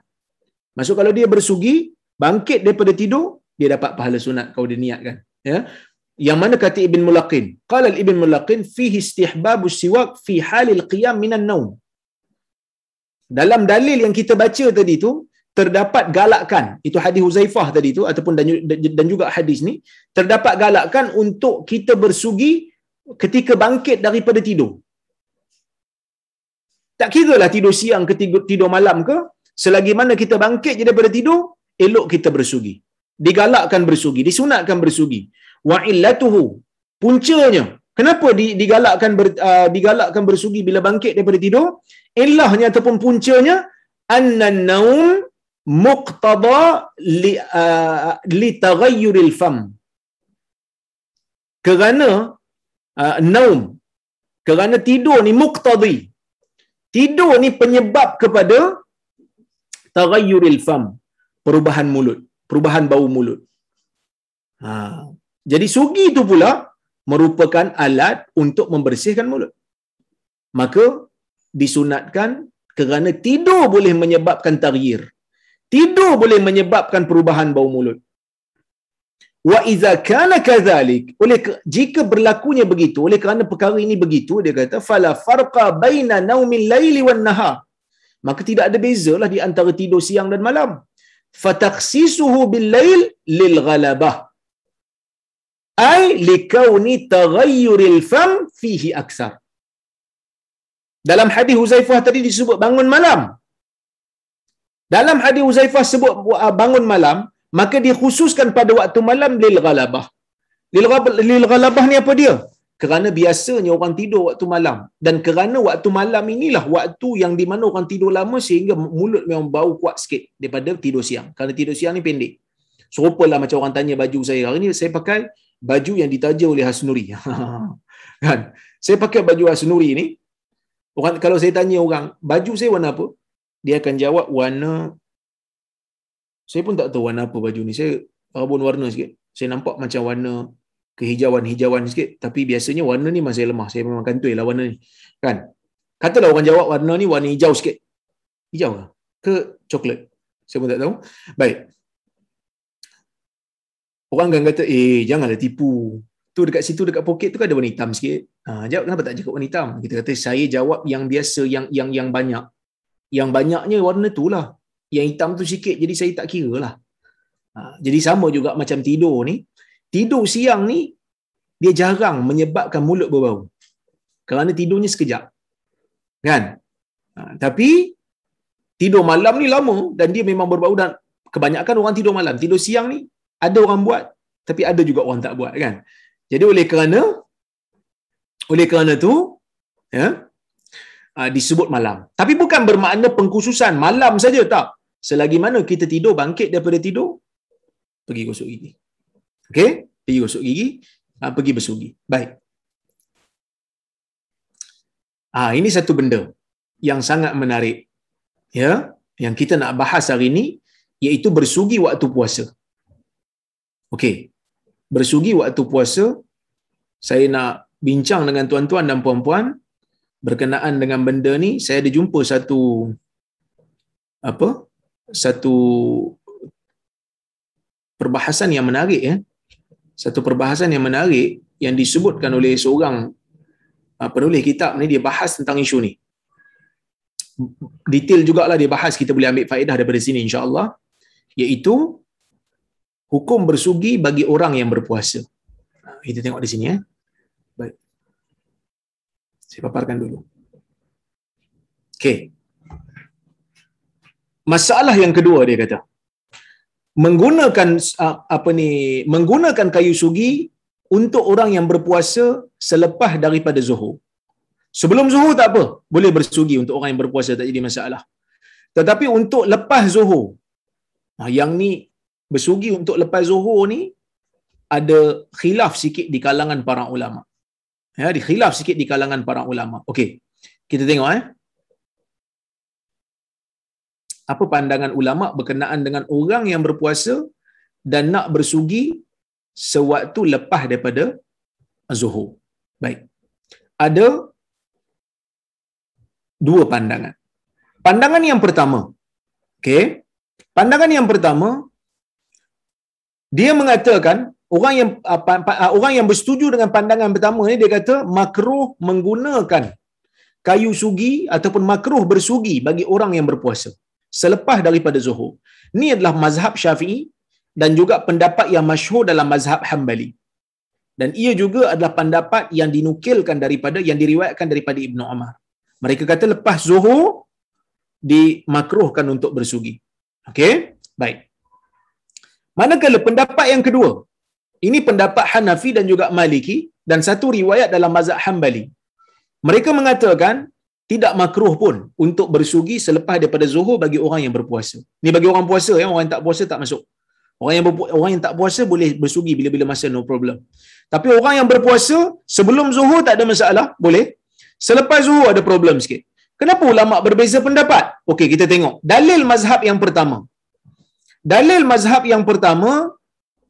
Maksud kalau dia bersugi, bangkit daripada tidur, dia dapat pahala sunat kalau dia niatkan, ya. Yang mana kata Ibn Mulaqin, qala Ibn Mulaqin fihi istihbabus siwak fi halil qiyam minan naum. Dalam dalil yang kita baca tadi tu terdapat galakkan, itu hadis Huzaifah tadi tu ataupun dan juga hadis ni, terdapat galakkan untuk kita bersugi ketika bangkit daripada tidur. Tak kiralah tidur siang ke tidur malam ke, selagi mana kita bangkit je daripada tidur, elok kita bersugi. Digalakkan bersugi, disunatkan bersugi. Wa illatuhu, puncanya kenapa digalakkan bersugi bila bangkit daripada tidur? Illahnya ataupun puncanya, annan naum muqtada li taghayyuril fam. Kerana naum, kerana tidur ni muqtadi, tidur ni penyebab kepada taghayyuril fam, perubahan mulut, perubahan bau mulut. Jadi sugi itu pula merupakan alat untuk membersihkan mulut. Maka disunatkan kerana tidur boleh menyebabkan taghyir. Tidur boleh menyebabkan perubahan bau mulut. Wa idza kana kadzalik, jika berlakunya begitu, oleh kerana perkara ini begitu, dia kata fala farqa baina naumil laili wan nahar, maka tidak ada bezalah di antara tidur siang dan malam. Fatakhsisuhu bil lail lil ghalabah, ai likauni taghayyuril fam fihi aksar. Dalam hadis Huzaifah tadi disebut bangun malam. Dalam hadis Huzaifah sebut bangun malam, maka dikhususkan pada waktu malam lil ghalabah. Lil ghalabah ni apa dia? Kerana biasanya orang tidur waktu malam, dan kerana waktu malam inilah waktu yang di mana orang tidur lama sehingga mulut memang bau kuat sikit daripada tidur siang. Kerana tidur siang ni pendek. Serupalah macam orang tanya baju saya. Hari ni saya pakai baju yang ditaja oleh Hasnuri. Kan? Saya pakai baju Hasnuri ni. Orang, kalau saya tanya orang, baju saya warna apa? Dia akan jawab warna, saya pun tak tahu warna apa baju ni. Saya rabun warna sikit. Saya nampak macam warna kehijauan-hijauan sikit, tapi biasanya warna ni masih lemah. Saya memang kantoi lah warna ni. Kan? Katalah orang jawab warna ni warna hijau sikit. Hijau ke coklat? Saya pun tak tahu. Baik. Orang akan kata, janganlah tipu. tu dekat situ dekat poket tu kan ada warna hitam sikit. Jawab kenapa tak cakap warna hitam? Kita kata saya jawab yang biasa, yang banyak. Yang banyaknya warna tu lah. Yang hitam tu sikit jadi saya tak kira lah. Jadi sama juga macam tidur ni. Tidur siang ni dia jarang menyebabkan mulut berbau. Kerana tidurnya sekejap. Kan? Tapi tidur malam ni lama dan dia memang berbau, dan kebanyakan orang tidur malam. Tidur siang ni ada orang buat tapi ada juga orang tak buat, kan? Jadi oleh kerana tu ya, disebut malam. Tapi bukan bermakna pengkhususan malam saja, tak. Selagi mana kita tidur, bangkit daripada tidur, pergi gosok gigi. Okey? Pergi gosok gigi, pergi bersuh gigi. Baik. Ini satu benda yang sangat menarik, ya, yang kita nak bahas hari ini, iaitu bersugi waktu puasa. Okey. Bersugi waktu puasa, saya nak bincang dengan tuan-tuan dan puan-puan berkenaan dengan benda ni. Saya ada jumpa satu perbahasan yang menarik, ya. Satu perbahasan yang menarik yang disebutkan oleh seorang penulis kitab ni. Dia bahas tentang isu ni. Detail jugalah dia bahas, kita boleh ambil faedah daripada sini insya-Allah, iaitu hukum bersugi bagi orang yang berpuasa. Kita tengok di sini, ya. Baik. Saya paparkan dulu. Okey. Masalah yang kedua dia kata, menggunakan kayu sugi untuk orang yang berpuasa selepas daripada zuhur. Sebelum zuhur tak apa, boleh bersugi untuk orang yang berpuasa, tak jadi masalah. Tetapi untuk lepas zuhur, yang ni bersugi untuk lepas zuhur ni ada khilaf sikit di kalangan para ulama. Ya, khilaf sikit di kalangan para ulama. Okey. Kita tengok apa pandangan ulama berkenaan dengan orang yang berpuasa dan nak bersugi sewaktu lepas daripada zuhur. Baik. Ada dua pandangan. Pandangan yang pertama, okey. Pandangan yang pertama, dia mengatakan orang yang bersetuju dengan pandangan pertama ni, dia kata makruh menggunakan kayu sugi ataupun makruh bersugi bagi orang yang berpuasa selepas daripada zuhur. Ini adalah mazhab Syafi'i dan juga pendapat yang masyhur dalam mazhab Hambali. Dan ia juga adalah pendapat yang dinukilkan yang diriwayatkan daripada Ibnu Umar. Mereka kata lepas zuhur dimakruhkan untuk bersugi. Okey? Baik. Manakala pendapat yang kedua, ini pendapat Hanafi dan juga Maliki dan satu riwayat dalam mazhab Hambali. Mereka mengatakan tidak makruh pun untuk bersugi selepas daripada zuhur bagi orang yang berpuasa. Ni bagi orang puasa, ya, orang yang tak puasa tak masuk. Orang yang tak puasa boleh bersugi bila-bila masa, no problem. Tapi orang yang berpuasa sebelum zuhur tak ada masalah, boleh. Selepas zuhur ada problem sikit. Kenapa ulama berbeza pendapat? Okey, kita tengok dalil mazhab yang pertama. Dalil mazhab yang pertama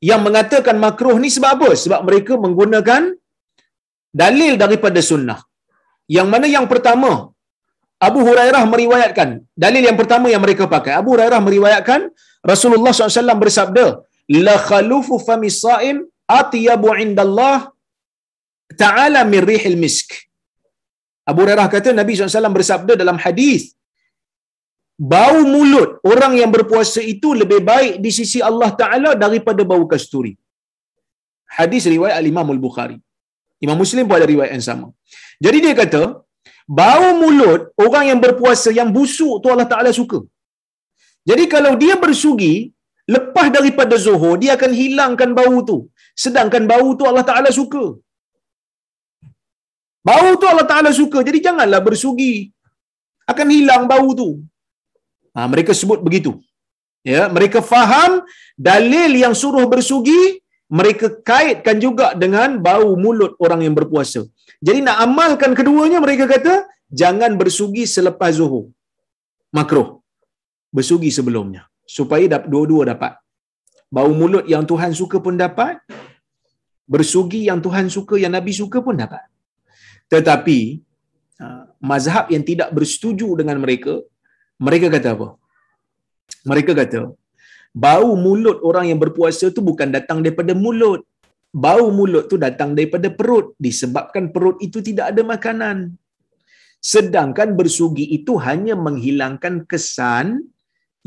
yang mengatakan makruh ni sebab apa? Sebab mereka menggunakan dalil daripada sunnah. Yang mana yang pertama, Abu Hurairah meriwayatkan, dalil yang pertama yang mereka pakai, Abu Hurairah meriwayatkan Rasulullah SAW bersabda, la khalufu famis saim atyabu indallah ta'ala min rihil misk. Abu Hurairah kata Nabi SAW bersabda dalam hadis, bau mulut orang yang berpuasa itu lebih baik di sisi Allah Ta'ala daripada bau kasturi. Hadis riwayat Al-Imam Al-Bukhari. Imam Muslim pun ada riwayat yang sama. Jadi dia kata, bau mulut orang yang berpuasa yang busuk tu Allah Ta'ala suka. Jadi kalau dia bersugi lepas daripada zuhur, dia akan hilangkan bau tu. Sedangkan bau tu Allah Ta'ala suka. Bau tu Allah Ta'ala suka. Jadi janganlah bersugi. Akan hilang bau tu. Mereka sebut begitu. Ya, mereka faham dalil yang suruh bersugi, mereka kaitkan juga dengan bau mulut orang yang berpuasa. Jadi nak amalkan keduanya, mereka kata jangan bersugi selepas zuhur. Makruh. Bersugi sebelumnya. Supaya dua-dua dapat. Bau mulut yang Tuhan suka pun dapat. Bersugi yang Tuhan suka, yang Nabi suka pun dapat. Tetapi mazhab yang tidak bersetuju dengan mereka, mereka kata apa? Mereka kata bau mulut orang yang berpuasa tu bukan datang daripada mulut, bau mulut tu datang daripada perut, disebabkan perut itu tidak ada makanan. Sedangkan bersugi itu hanya menghilangkan kesan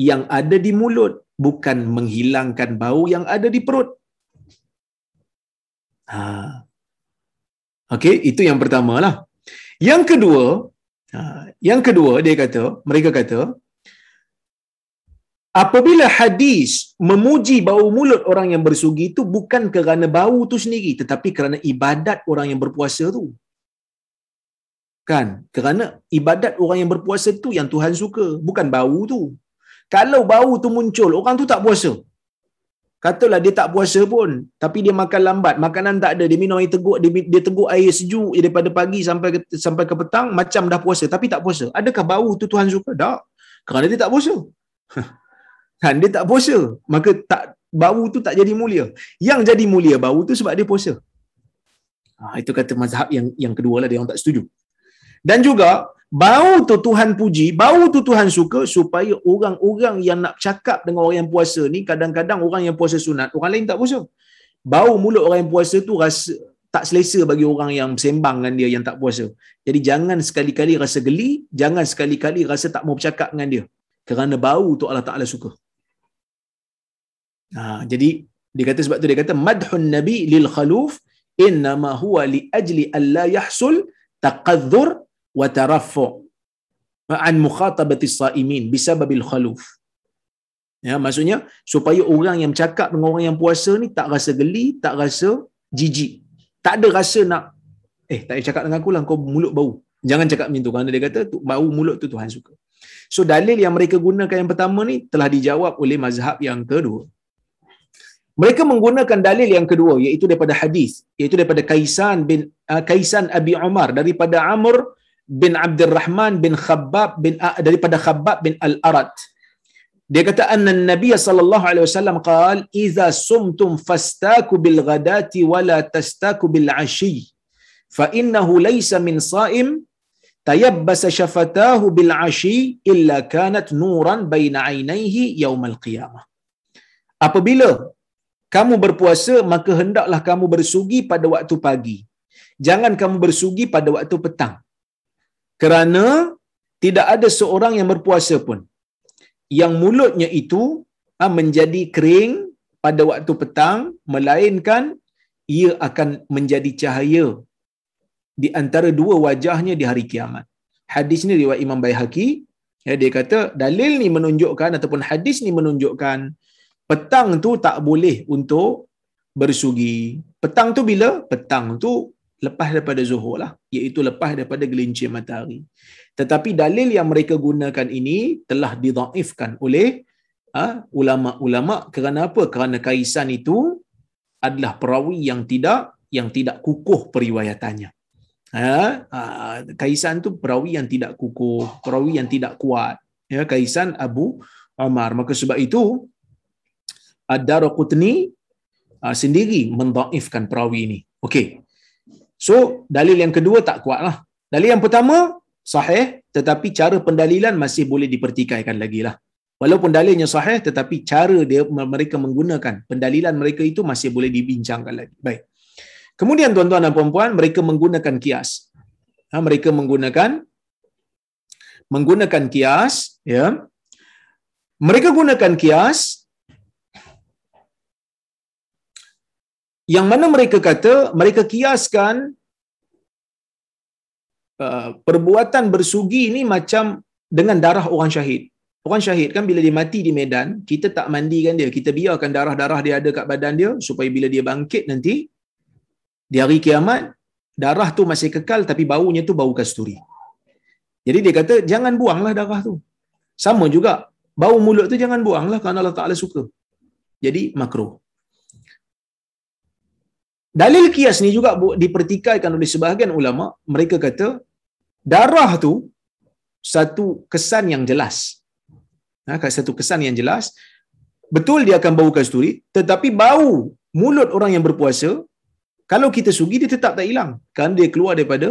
yang ada di mulut, bukan menghilangkan bau yang ada di perut. Okey, itu yang pertama lah. Yang kedua mereka kata, apabila hadis memuji bau mulut orang yang bersugi itu bukan kerana bau tu sendiri, tetapi kerana ibadat orang yang berpuasa tu. Kan? Kerana ibadat orang yang berpuasa tu yang Tuhan suka, bukan bau tu. Kalau bau tu muncul, orang tu tak puasa. Katalah dia tak puasa pun, tapi dia makan lambat, makanan tak ada, dia minum air teguk, dia teguk air sejuk daripada pagi sampai ke petang, macam dah puasa tapi tak puasa. Adakah bau tu Tuhan suka? Tak. Kerana dia tak puasa. Kan, dia tak puasa, maka bau tu tak jadi mulia. Yang jadi mulia bau tu sebab dia puasa. Itu kata mazhab yang kedua lah, dia orang tak setuju. Dan juga bau tu Tuhan puji, bau tu Tuhan suka supaya orang-orang yang nak cakap dengan orang yang puasa ni, kadang-kadang orang yang puasa sunat, orang lain tak puasa. Bau mulut orang yang puasa tu rasa tak selesa bagi orang yang sembang dengan dia yang tak puasa. Jadi jangan sekali-kali rasa geli, jangan sekali-kali rasa tak mau bercakap dengan dia. Kerana bau tu Allah Ta'ala suka. Jadi dia kata, sebab tu dia kata madhun nabi lil khaluf innama huwa li ajli an la yahsul taqadhur wa taraffu' an mukhatabati as-sa'imin bisababil khaluf. Ya, maksudnya supaya orang yang cakap dengan orang yang puasa ni tak rasa geli, tak rasa jijik. Tak ada rasa nak tak payah cakap dengan aku lah, kau mulut bau. Jangan cakap macam tu, kerana dia kata bau mulut tu Tuhan suka. So dalil yang mereka gunakan yang pertama ni telah dijawab oleh mazhab yang kedua. Mereka menggunakan dalil yang kedua, iaitu daripada hadis, iaitu daripada Kaisan Abi Umar, daripada Amr bin Abdul Rahman bin Khabbab daripada Khabbab bin Al-Arat. Dia kata anna Nabi sallallahu alaihi wasallam qaal idza sumtum fastaku bil ghadati wala tastaku bil ashi fa innahu laysa min saim tayabbasa shafatahu bil ashi illa kanat nuran baina ainaihi yaumal qiyamah. Apabila kamu berpuasa, maka hendaklah kamu bersugi pada waktu pagi. Jangan kamu bersugi pada waktu petang. Kerana tidak ada seorang yang berpuasa pun yang mulutnya itu menjadi kering pada waktu petang, melainkan ia akan menjadi cahaya di antara dua wajahnya di hari kiamat. Hadis ni riwayat Imam Baihaqi. Dia kata dalil ni menunjukkan, ataupun hadis ni menunjukkan, petang tu tak boleh untuk bersugi. Petang tu bila? Petang tu lepas daripada zuhur lah, iaitu lepas daripada gelincir matahari. Tetapi dalil yang mereka gunakan ini telah didhaifkan oleh ulama-ulama. Kerana apa? Kerana Kaisan itu adalah perawi yang tidak kukuh periwayatannya. Kaisan tu perawi yang tidak kukuh, perawi yang tidak kuat. Ya, Kaisan Abu Umar. Maka sebab itu Ad-Daraqutni sendiri mendhaifkan perawi ini. Okey. So dalil yang kedua tak kuat lah. Dalil yang pertama sahih, tetapi cara pendalilan masih boleh dipertikaikan lagi lah. Walaupun dalilnya sahih, tetapi cara mereka menggunakan pendalilan mereka itu masih boleh dibincangkan lagi. Baik. Kemudian tuan-tuan dan puan-puan, mereka menggunakan kias. Mereka menggunakan kias, ya. Mereka gunakan kias yang mana mereka kata, mereka kiaskan perbuatan bersugi ni macam dengan darah orang syahid. Orang syahid kan bila dia mati di medan, kita tak mandikan dia, kita biarkan darah-darah dia ada kat badan dia, supaya bila dia bangkit nanti di hari kiamat, darah tu masih kekal tapi baunya tu bau kasturi. Jadi dia kata jangan buanglah darah tu. Sama juga bau mulut tu jangan buanglah, kerana Allah Ta'ala suka. Jadi makruh. Dalil kias ni juga dipertikaikan oleh sebahagian ulama. Mereka kata darah tu satu kesan yang jelas. Satu kesan yang jelas. Betul dia akan bau kasturi, tetapi bau mulut orang yang berpuasa, kalau kita sugi dia tetap tak hilang, kerana dia keluar daripada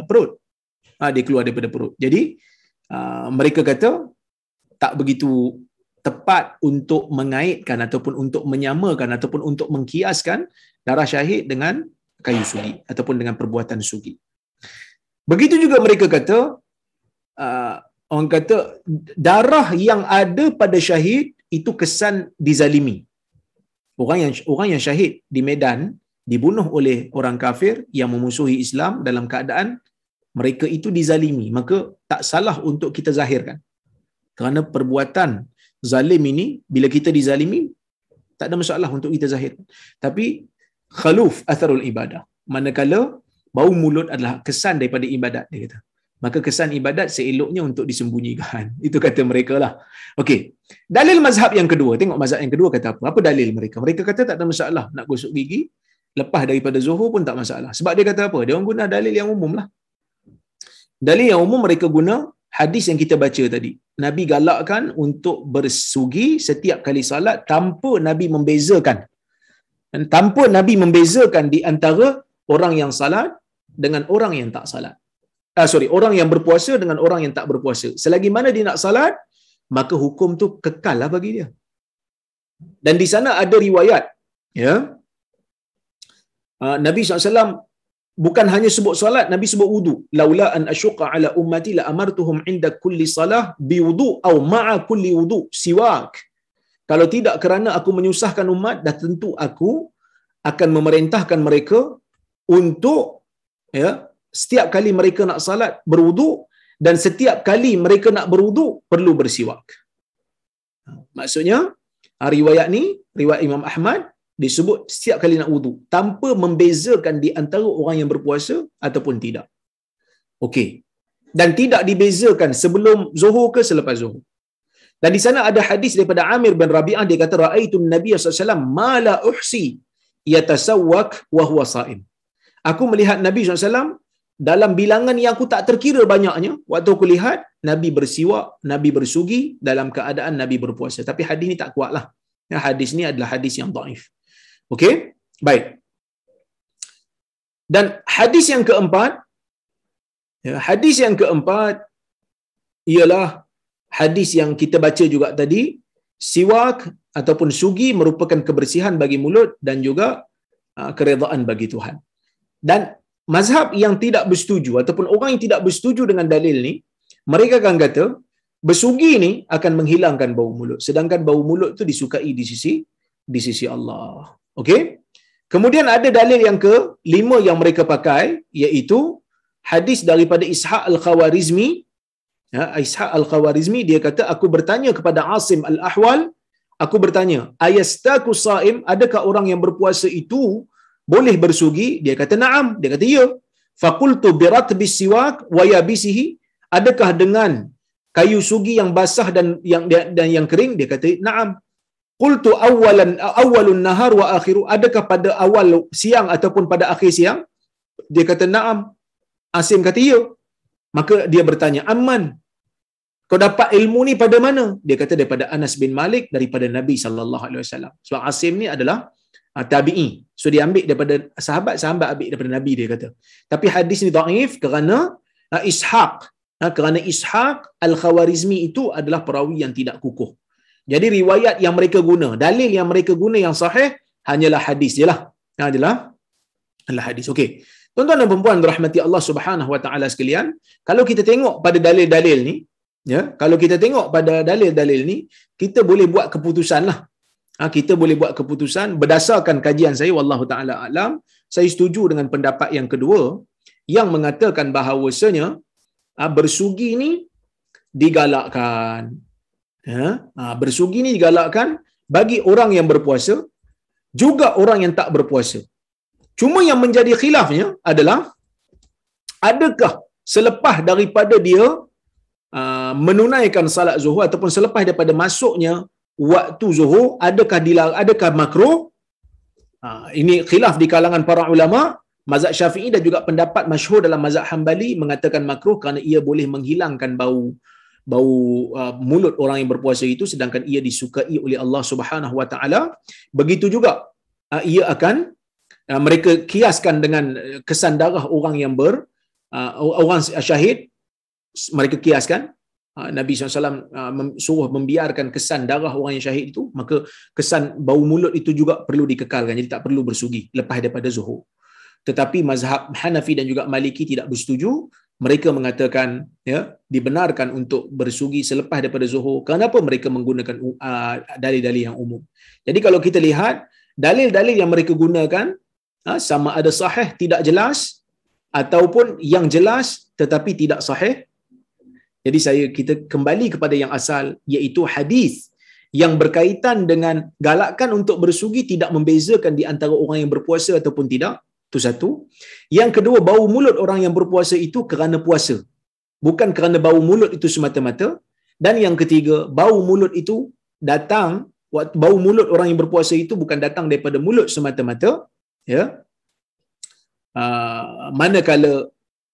perut. Dia keluar daripada perut. Jadi mereka kata tak begitu tepat untuk mengaitkan ataupun untuk menyamakan ataupun untuk mengkiaskan darah syahid dengan kayu sugi ataupun dengan perbuatan sugi. Begitu juga mereka kata, orang kata darah yang ada pada syahid itu kesan dizalimi. Orang yang syahid di medan dibunuh oleh orang kafir yang memusuhi Islam dalam keadaan mereka itu dizalimi, maka tak salah untuk kita zahirkan. Kerana perbuatan zalim ini, bila kita dizalimi, tak ada masalah untuk kita zahirkan. Tapi khaluf atharul ibadah, manakala bau mulut adalah kesan daripada ibadat, dia kata, maka kesan ibadat seeloknya untuk disembunyikan. Itu kata mereka lah. Okey, dalil mazhab yang kedua, tengok mazhab yang kedua kata apa? Apa dalil mereka? Mereka kata tak ada masalah nak gosok gigi lepas daripada zuhur pun tak masalah. Sebab dia kata apa? Dia orang guna dalil yang umum lah. Dalil yang umum mereka guna hadis yang kita baca tadi. Nabi galakkan untuk bersugi setiap kali salat tanpa Nabi membezakan. Dan tanpa Nabi membezakan di antara orang yang salat dengan orang yang tak salat. Orang yang berpuasa dengan orang yang tak berpuasa. Selagi mana dia nak salat, maka hukum tu kekal lah bagi dia. Dan di sana ada riwayat, ya, Nabi SAW bukan hanya sebut salat, Nabi sebut wudu. Laula an asyqa ala ummati la amartuhum inda kulli salah bi wudu atau ma'a kulli wudu siwak. Kalau tidak kerana aku menyusahkan umat, dah tentu aku akan memerintahkan mereka untuk, ya, setiap kali mereka nak salat berwudu, dan setiap kali mereka nak berwudu perlu bersiwak. Maksudnya riwayat ni, riwayat Imam Ahmad, disebut setiap kali nak wudu tanpa membezakan di antara orang yang berpuasa ataupun tidak. Okey. Dan tidak dibezakan sebelum zuhur ke selepas zuhur. Dan di sana ada hadis daripada Amir bin Rabi'ah, dia kata ra'aitu Nabi sallallahu alaihi wasallam ma la uhsi yatasawwak wa huwa sha'im. Aku melihat Nabi SAW dalam bilangan yang aku tak terkira banyaknya, waktu aku lihat Nabi bersiwak, Nabi bersugi dalam keadaan Nabi berpuasa. Tapi hadis ni tak kuatlah. Ya, hadis ni adalah hadis yang dhaif. Okey? Baik. Dan hadis yang keempat, ya, hadis yang keempat ialah hadis yang kita baca juga tadi, siwak ataupun sugi merupakan kebersihan bagi mulut dan juga keredaan bagi Tuhan. Dan mazhab yang tidak bersetuju ataupun orang yang tidak bersetuju dengan dalil ni, mereka akan kata bersugi ni akan menghilangkan bau mulut, sedangkan bau mulut tu disukai di sisi Allah. Okey? Kemudian ada dalil yang kelima yang mereka pakai, iaitu hadis daripada Ishaq Al-Khawarizmi. Ya, Ishaq Al-Khawarizmi dia kata, aku bertanya kepada Asim Al-Ahwal, aku bertanya, ayastaku saim, adakah orang yang berpuasa itu boleh bersugi? Dia kata na'am. Dia kata ya. Faqultu biratbis siwak wa yabisihi, adakah dengan kayu sugi yang basah dan yang kering? Dia kata na'am. Qultu awwalun nahar wa akhiru, adakah pada awal siang ataupun pada akhir siang? Dia kata na'am. Asim kata ya. Maka dia bertanya, amman, kau dapat ilmu ni pada mana? Dia kata daripada Anas bin Malik, daripada Nabi sallallahu alaihi wasallam. Sebab Asim ni adalah tabi'i. So dia ambil daripada sahabat ambil daripada Nabi, dia kata. Tapi hadis ni dhaif kerana Ishaq Al-Khawarizmi itu adalah perawi yang tidak kukuh. Jadi riwayat yang mereka guna, dalil yang mereka guna yang sahih hanyalah hadis jelah. Adalah hadis. Okey. Tuan-tuan dan puan-puan dirahmati Allah Subhanahu wa taala sekalian, kalau kita tengok pada dalil-dalil ni, ya, kalau kita tengok pada dalil-dalil ni, kita boleh buat keputusanlah. Kita boleh buat keputusan berdasarkan kajian saya, wallahu taala alam, saya setuju dengan pendapat yang kedua yang mengatakan bahawasanya bersugi ni digalakkan. Bersugi ni digalakkan bagi orang yang berpuasa, juga orang yang tak berpuasa. Cuma yang menjadi khilafnya adalah, adakah selepas daripada dia menunaikan salat zuhur ataupun selepas daripada masuknya waktu zuhur, adakah makruh? Ini khilaf di kalangan para ulama. Mazhab Syafi'i dan juga pendapat masyhur dalam mazhab Hambali mengatakan makruh kerana ia boleh menghilangkan bau mulut orang yang berpuasa itu, sedangkan ia disukai oleh Allah Subhanahu wa taala. Begitu juga ia akan mereka kiaskan dengan kesan darah orang yang orang syahid, mereka kiaskan Nabi SAW suruh membiarkan kesan darah orang yang syahid itu, maka kesan bau mulut itu juga perlu dikekalkan, jadi tak perlu bersugi lepas daripada zuhur. Tetapi mazhab Hanafi dan juga Maliki tidak bersetuju. Mereka mengatakan ya, dibenarkan untuk bersugi selepas daripada zuhur. Kenapa mereka menggunakan dalil-dalil yang umum? Jadi kalau kita lihat dalil-dalil yang mereka gunakan, sama ada sahih tidak jelas ataupun yang jelas tetapi tidak sahih. Jadi kita kembali kepada yang asal, iaitu hadis yang berkaitan dengan galakkan untuk bersugi tidak membezakan di antara orang yang berpuasa ataupun tidak. Itu satu. Yang kedua, bau mulut orang yang berpuasa itu kerana puasa, bukan kerana bau mulut itu semata-mata. Dan yang ketiga, bau mulut itu datang, bau mulut orang yang berpuasa itu bukan datang daripada mulut semata-mata, ya. Manakala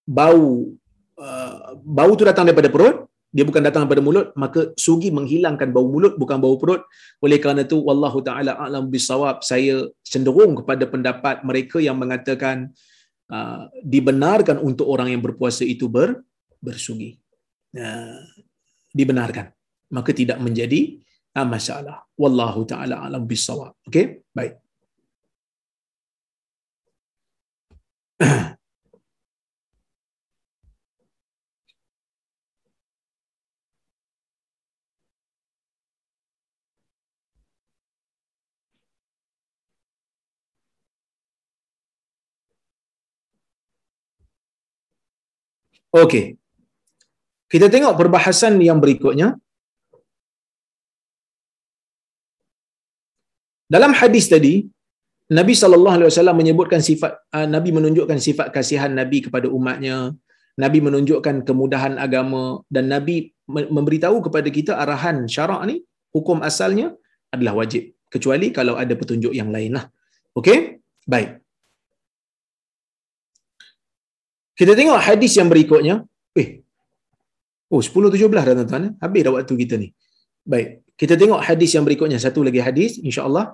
bau tu datang daripada perut, dia bukan datang daripada mulut, maka sugi menghilangkan bau mulut, bukan bau perut. Oleh kerana itu, wallahu taala a'lam bisawab, saya cenderung kepada pendapat mereka yang mengatakan dibenarkan untuk orang yang berpuasa itu bersugi. Dibenarkan, maka tidak menjadi masalah. Wallahu taala a'lam bisawab. Okey, baik. Okey. Kita tengok perbahasan yang berikutnya. Dalam hadis tadi, Nabi SAW menyebutkan sifat, Nabi menunjukkan sifat kasihan Nabi kepada umatnya. Nabi menunjukkan kemudahan agama, dan Nabi memberitahu kepada kita arahan syarak ni, hukum asalnya adalah wajib, kecuali kalau ada petunjuk yang lain lah. Okey? Baik. Kita tengok hadis yang berikutnya. 10:17 dah tuan-tuan. Habis dah waktu kita ni. Baik. Kita tengok hadis yang berikutnya. Satu lagi hadis, insya-Allah.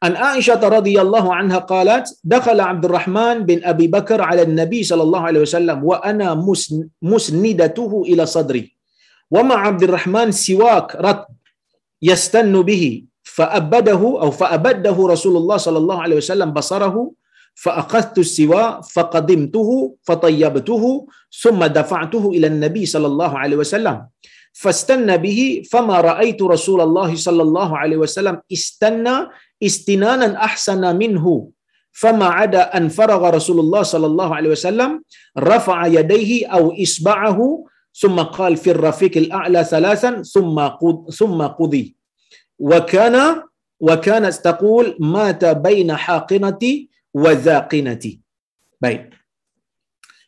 An Aisyah radhiyallahu anha qalat, dakhala Abdurrahman bin Abi Bakar ala Nabi sallallahu alaihi wasallam wa ana musnidatuhu ila sadri. Wa ma Abdurrahman siwak rat yastannu bihi fa'abadahu Rasulullah sallallahu alaihi wasallam basarahu فأخذت السواء فقدمته فطيبته ثم دفعته إلى النبي صلى الله عليه وسلم فاستنى به فما رأيت رسول الله صلى الله عليه وسلم استنى استنانا أحسن منه فما عدا أن فرغ رسول الله صلى الله عليه وسلم رفع يديه أو إصبعه ثم قال في الرفيق الأعلى ثلاثا ثم قضي وكانت تقول مات بين حاقنتي wazaqinati. Baik.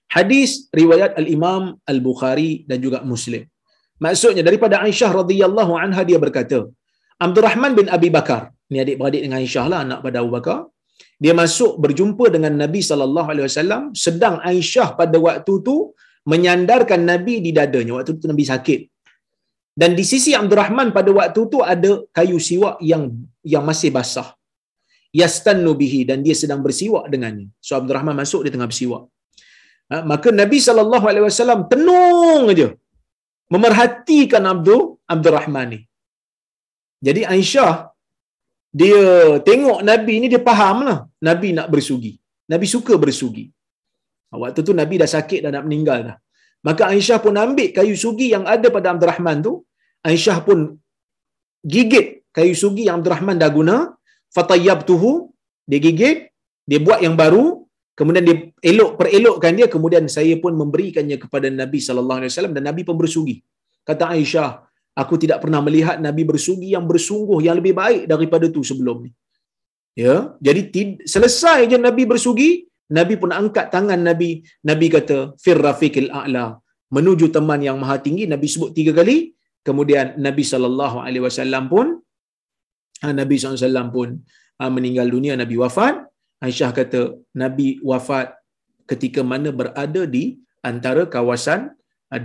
Hadis riwayat al-Imam Al-Bukhari dan juga Muslim. Maksudnya daripada Aisyah radhiyallahu anha, dia berkata, Abdurrahman bin Abi Bakar, ni adik-beradik dengan Aisyah lah, anak pada Abu Bakar, dia masuk berjumpa dengan Nabi sallallahu alaihi wasallam, sedang Aisyah pada waktu tu menyandarkan Nabi di dadanya. Waktu tu Nabi sakit. Dan di sisi Abdurrahman pada waktu tu ada kayu siwak yang masih basah. Yastannu bihi, dan dia sedang bersiwak dengannya. So Abdurrahman masuk, dia tengah bersiwak. Maka Nabi SAW tenung aja memerhatikan Abdurrahman ni. Jadi Aisyah, dia tengok Nabi ni, dia faham lah Nabi nak bersugi. Nabi suka bersugi. Waktu tu Nabi dah sakit, dah nak meninggal dah. Maka Aisyah pun ambil kayu sugi yang ada pada Abdurrahman tu. Aisyah pun gigit kayu sugi yang Abdurrahman dah guna. Fatayyabtuhu, dia gigit, dia buat yang baru, kemudian dia perelokkan dia, kemudian saya pun memberikannya kepada Nabi sallallahu alaihi wasallam, dan Nabi pun bersugi. Kata Aisyah, aku tidak pernah melihat Nabi bersugi yang bersungguh, yang lebih baik daripada tu sebelum ni. Ya, jadi selesai je Nabi bersugi, Nabi pun angkat tangan Nabi. Nabi kata fir rafiqil a'la, menuju teman yang maha tinggi. Nabi sebut 3 kali. Kemudian Nabi sallallahu alaihi wasallam pun meninggal dunia, Nabi wafat. Aisyah kata Nabi wafat ketika mana berada di antara kawasan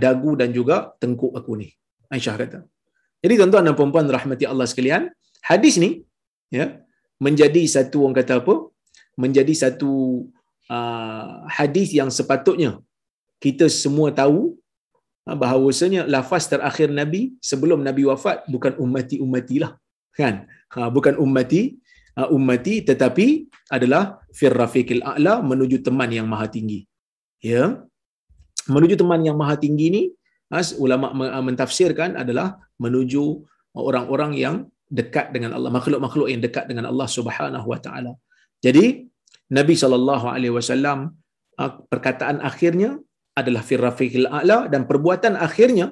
dagu dan juga tengkuk aku ni. Aisyah kata. Jadi tuan-tuan dan puan-puan rahmati Allah sekalian, hadis ni ya menjadi satu, orang kata apa? Menjadi satu hadis yang sepatutnya kita semua tahu, bahawasanya lafaz terakhir Nabi sebelum Nabi wafat bukan ummati lah, kan? Bukan ummati tetapi adalah fir rafiqil a'la, menuju teman yang maha tinggi. Ya. Menuju teman yang maha tinggi ni ulama mentafsirkan adalah menuju orang-orang yang dekat dengan Allah, makhluk-makhluk yang dekat dengan Allah Subhanahu wa taala. Jadi Nabi sallallahu alaihi wasallam perkataan akhirnya adalah fir rafiqil a'la, dan perbuatan akhirnya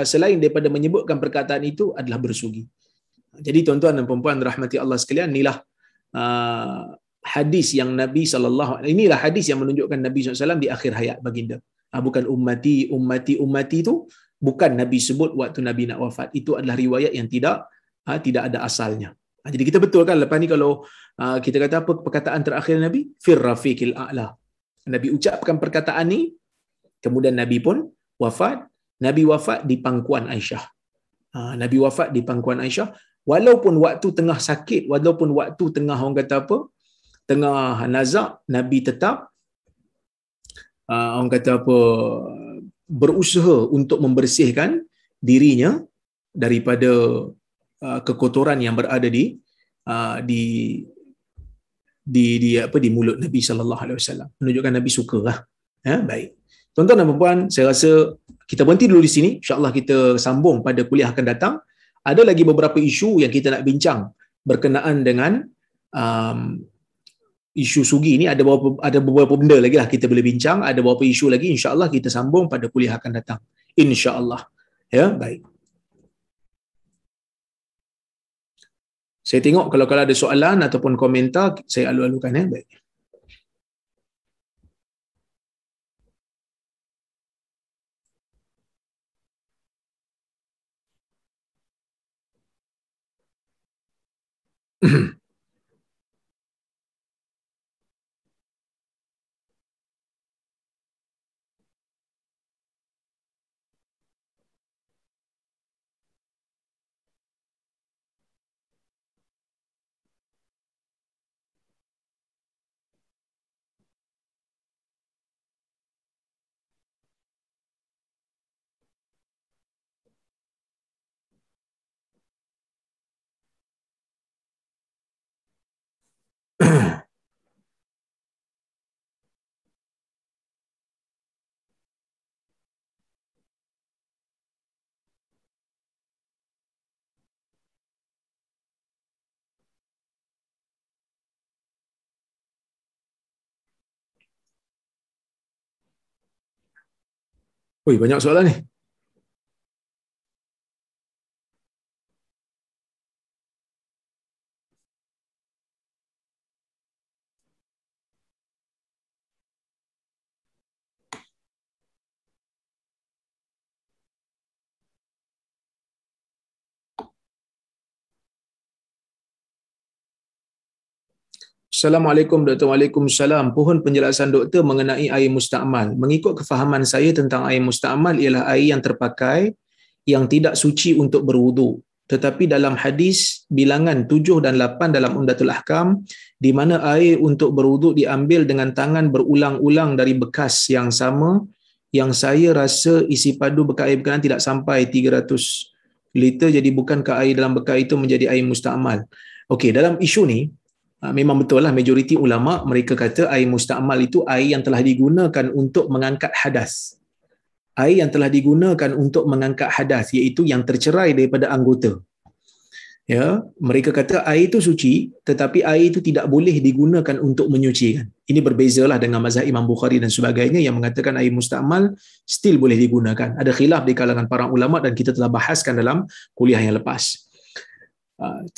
selain daripada menyebutkan perkataan itu adalah bersugi. Jadi tuan-tuan dan puan-puan rahmati Allah sekalian, inilah hadis yang Nabi sallallahu inilah hadis yang menunjukkan Nabi sallallahu alaihi wasallam di akhir hayat baginda. Bukan ummati itu bukan Nabi sebut waktu Nabi nak wafat. Itu adalah riwayat yang tidak ada asalnya. Jadi kita betul kan lepas ni kalau kita kata apa perkataan terakhir Nabi, fir rafiqil a'la. Nabi ucapkan perkataan ni, kemudian Nabi pun wafat. Nabi wafat di pangkuan Aisyah. Nabi wafat di pangkuan Aisyah, walaupun waktu tengah sakit, walaupun waktu tengah orang kata apa, tengah nazak, Nabi tetap orang kata apa, berusaha untuk membersihkan dirinya daripada kekotoran yang berada di mulut Nabi sallallahu alaihi wasallam. Menunjukkan Nabi sukalah. Baik. Tuan-tuan dan puan-puan, saya rasa kita berhenti dulu di sini. Insya-Allah kita sambung pada kuliah akan datang. Ada lagi beberapa isu yang kita nak bincang berkenaan dengan isu sugi ni. Ada beberapa benda lagi lah kita boleh bincang. Ada beberapa isu lagi, insya-Allah kita sambung pada kuliah akan datang. Insya-Allah. Ya, baik. Saya tengok kalau ada soalan ataupun komentar, saya alu-alukan. Baik. Oi, banyak soalan ni. Assalamualaikum Dr. Waalaikumsalam. Pohon penjelasan doktor mengenai air musta'mal. Mengikut kefahaman saya tentang air musta'mal ialah air yang terpakai yang tidak suci untuk berwuduk. Tetapi dalam hadis bilangan 7 dan 8 dalam Umdatul Ahkam, di mana air untuk berwuduk diambil dengan tangan berulang-ulang dari bekas yang sama, yang saya rasa isi padu bekas air berkenaan tidak sampai 300 liter, jadi bukankah air dalam bekas itu menjadi air musta'mal? Okey, dalam isu ni memang betul lah, majoriti ulama mereka kata air musta'mal itu air yang telah digunakan untuk mengangkat hadas. Air yang telah digunakan untuk mengangkat hadas, iaitu yang tercerai daripada anggota. Ya, mereka kata air itu suci, tetapi air itu tidak boleh digunakan untuk menyucikan. Ini berbezalah dengan mazhab Imam Bukhari dan sebagainya yang mengatakan air musta'mal still boleh digunakan. Ada khilaf di kalangan para ulama dan kita telah bahaskan dalam kuliah yang lepas.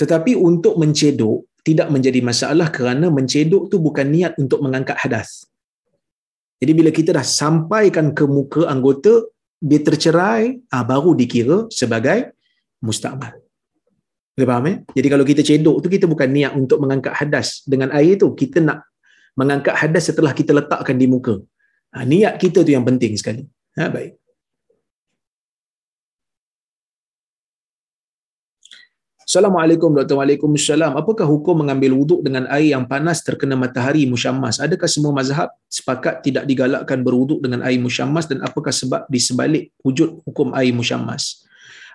Tetapi untuk mencedok tidak menjadi masalah kerana mencedok tu bukan niat untuk mengangkat hadas. Jadi bila kita dah sampaikan ke muka anggota, dia tercerai, baru dikira sebagai musta'mal. Boleh faham? Jadi kalau kita cedok tu, kita bukan niat untuk mengangkat hadas dengan air tu, kita nak mengangkat hadas setelah kita letakkan di muka. Niat kita tu yang penting sekali. Baik. Assalamualaikum Dr. Waalaikumsalam. Apakah hukum mengambil wuduk dengan air yang panas terkena matahari musyammas? Adakah semua mazhab sepakat tidak digalakkan berwuduk dengan air musyammas dan apakah sebab di sebalik wujud hukum air musyammas?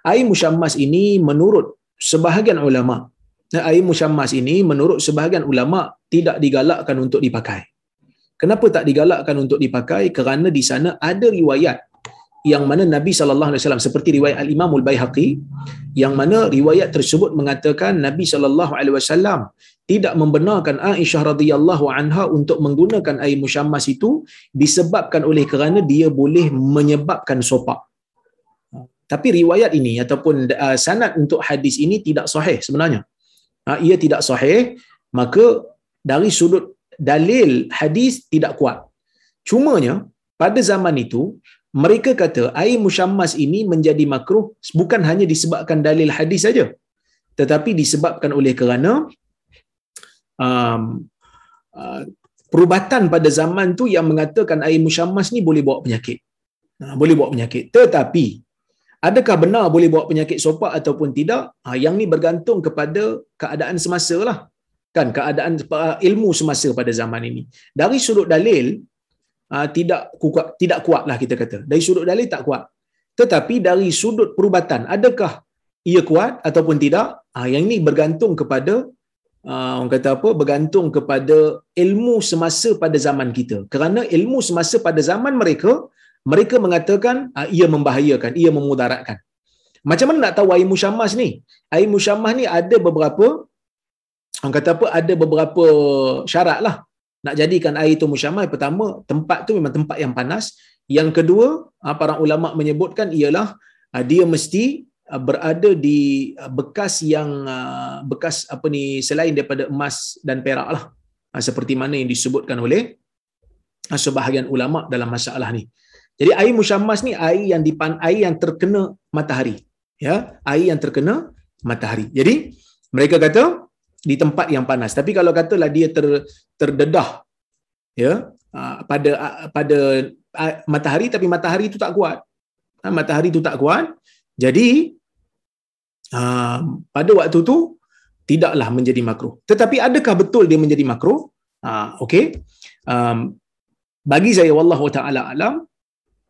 Air musyammas ini menurut sebahagian ulama, air musyammas ini menurut sebahagian ulama tidak digalakkan untuk dipakai. Kenapa tak digalakkan untuk dipakai? Kerana di sana ada riwayat yang mana Nabi sallallahu alaihi wasallam, seperti riwayat Al-Imam Al-Baihaqi, yang mana riwayat tersebut mengatakan Nabi sallallahu alaihi wasallam tidak membenarkan Aisyah radhiyallahu anha untuk menggunakan air musyammas itu disebabkan oleh kerana dia boleh menyebabkan sopak. Tapi riwayat ini ataupun sanad untuk hadis ini tidak sahih sebenarnya. Ia tidak sahih, maka dari sudut dalil hadis tidak kuat. Cumanya pada zaman itu mereka kata air musyammas ini menjadi makruh bukan hanya disebabkan dalil hadis saja, tetapi disebabkan oleh kerana perubatan pada zaman tu yang mengatakan air musyammas ni boleh bawa penyakit. Boleh bawa penyakit. Tetapi adakah benar boleh bawa penyakit sopak ataupun tidak? Yang ni bergantung kepada keadaan semasa lah. Kan, keadaan ilmu semasa pada zaman ini. Dari sudut dalil tidak kuat lah kita kata. Dari sudut dalil tak kuat. Tetapi dari sudut perubatan, adakah ia kuat ataupun tidak? Yang ini bergantung kepada orang kata apa? Bergantung kepada ilmu semasa pada zaman kita. Kerana ilmu semasa pada zaman mereka mengatakan ia membahayakan, ia memudaratkan. Macam mana nak tahu air musyammas ni? Air musyammas ni ada beberapa orang kata apa? Ada beberapa syarat lah nak jadikan air itu musyammas. Pertama, tempat tu memang tempat yang panas. Yang kedua, para ulama menyebutkan ialah dia mesti berada di bekas yang bekas apa ni selain daripada emas dan perak lah. Seperti mana yang disebutkan oleh sebahagian ulama dalam masalah ni. Jadi air musyammas ni air yang terkena matahari, ya, air yang terkena matahari. Jadi mereka kata di tempat yang panas. Tapi kalau katalah dia terdedah, ya, pada matahari, tapi matahari itu tak kuat. Matahari itu tak kuat. Jadi pada waktu tu tidaklah menjadi makruh. Tetapi adakah betul dia menjadi makruh? Okey. Bagi saya wallahu taala alam,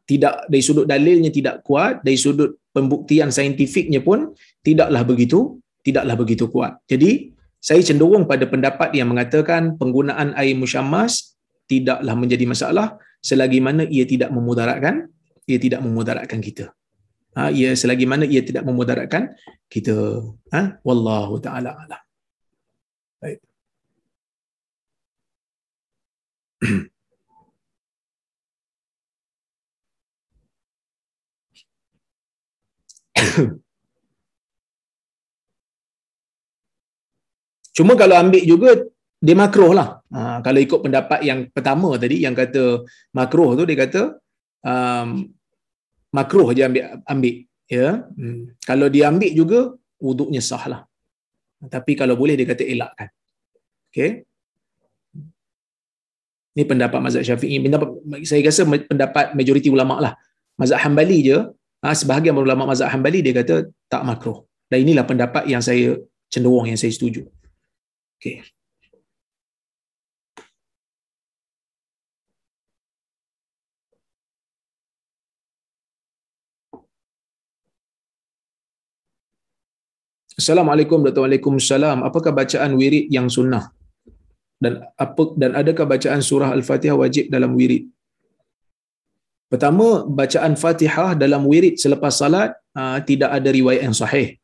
tidak, dari sudut dalilnya tidak kuat, dari sudut pembuktian saintifiknya pun tidaklah begitu kuat. Jadi saya cenderung pada pendapat yang mengatakan penggunaan air musyammas tidaklah menjadi masalah selagi mana ia tidak memudaratkan kita. Selagi mana ia tidak memudaratkan kita. Wallahu taala alam. Baik. Cuma kalau ambil juga dia makruh lah. Kalau ikut pendapat yang pertama tadi yang kata makruh tu, dia kata makruh je ambil, ya. Kalau dia ambil juga wuduknya sah lah. Tapi kalau boleh dia kata elakkan. Okey. Ini pendapat mazhab Syafi'i. Saya rasa pendapat majoriti ulama lah. Mazhab Hanbali je, sebahagian ulama mazhab Hanbali dia kata tak makruh. Dan inilah pendapat yang saya cenderung, yang saya setuju. Okey. Assalamualaikum Dr. Waalaikumsalam. Apakah bacaan wirid yang sunnah? Dan adakah bacaan surah Al-Fatihah wajib dalam wirid? Pertama, bacaan Fatihah dalam wirid selepas salat tidak ada riwayat yang sahih.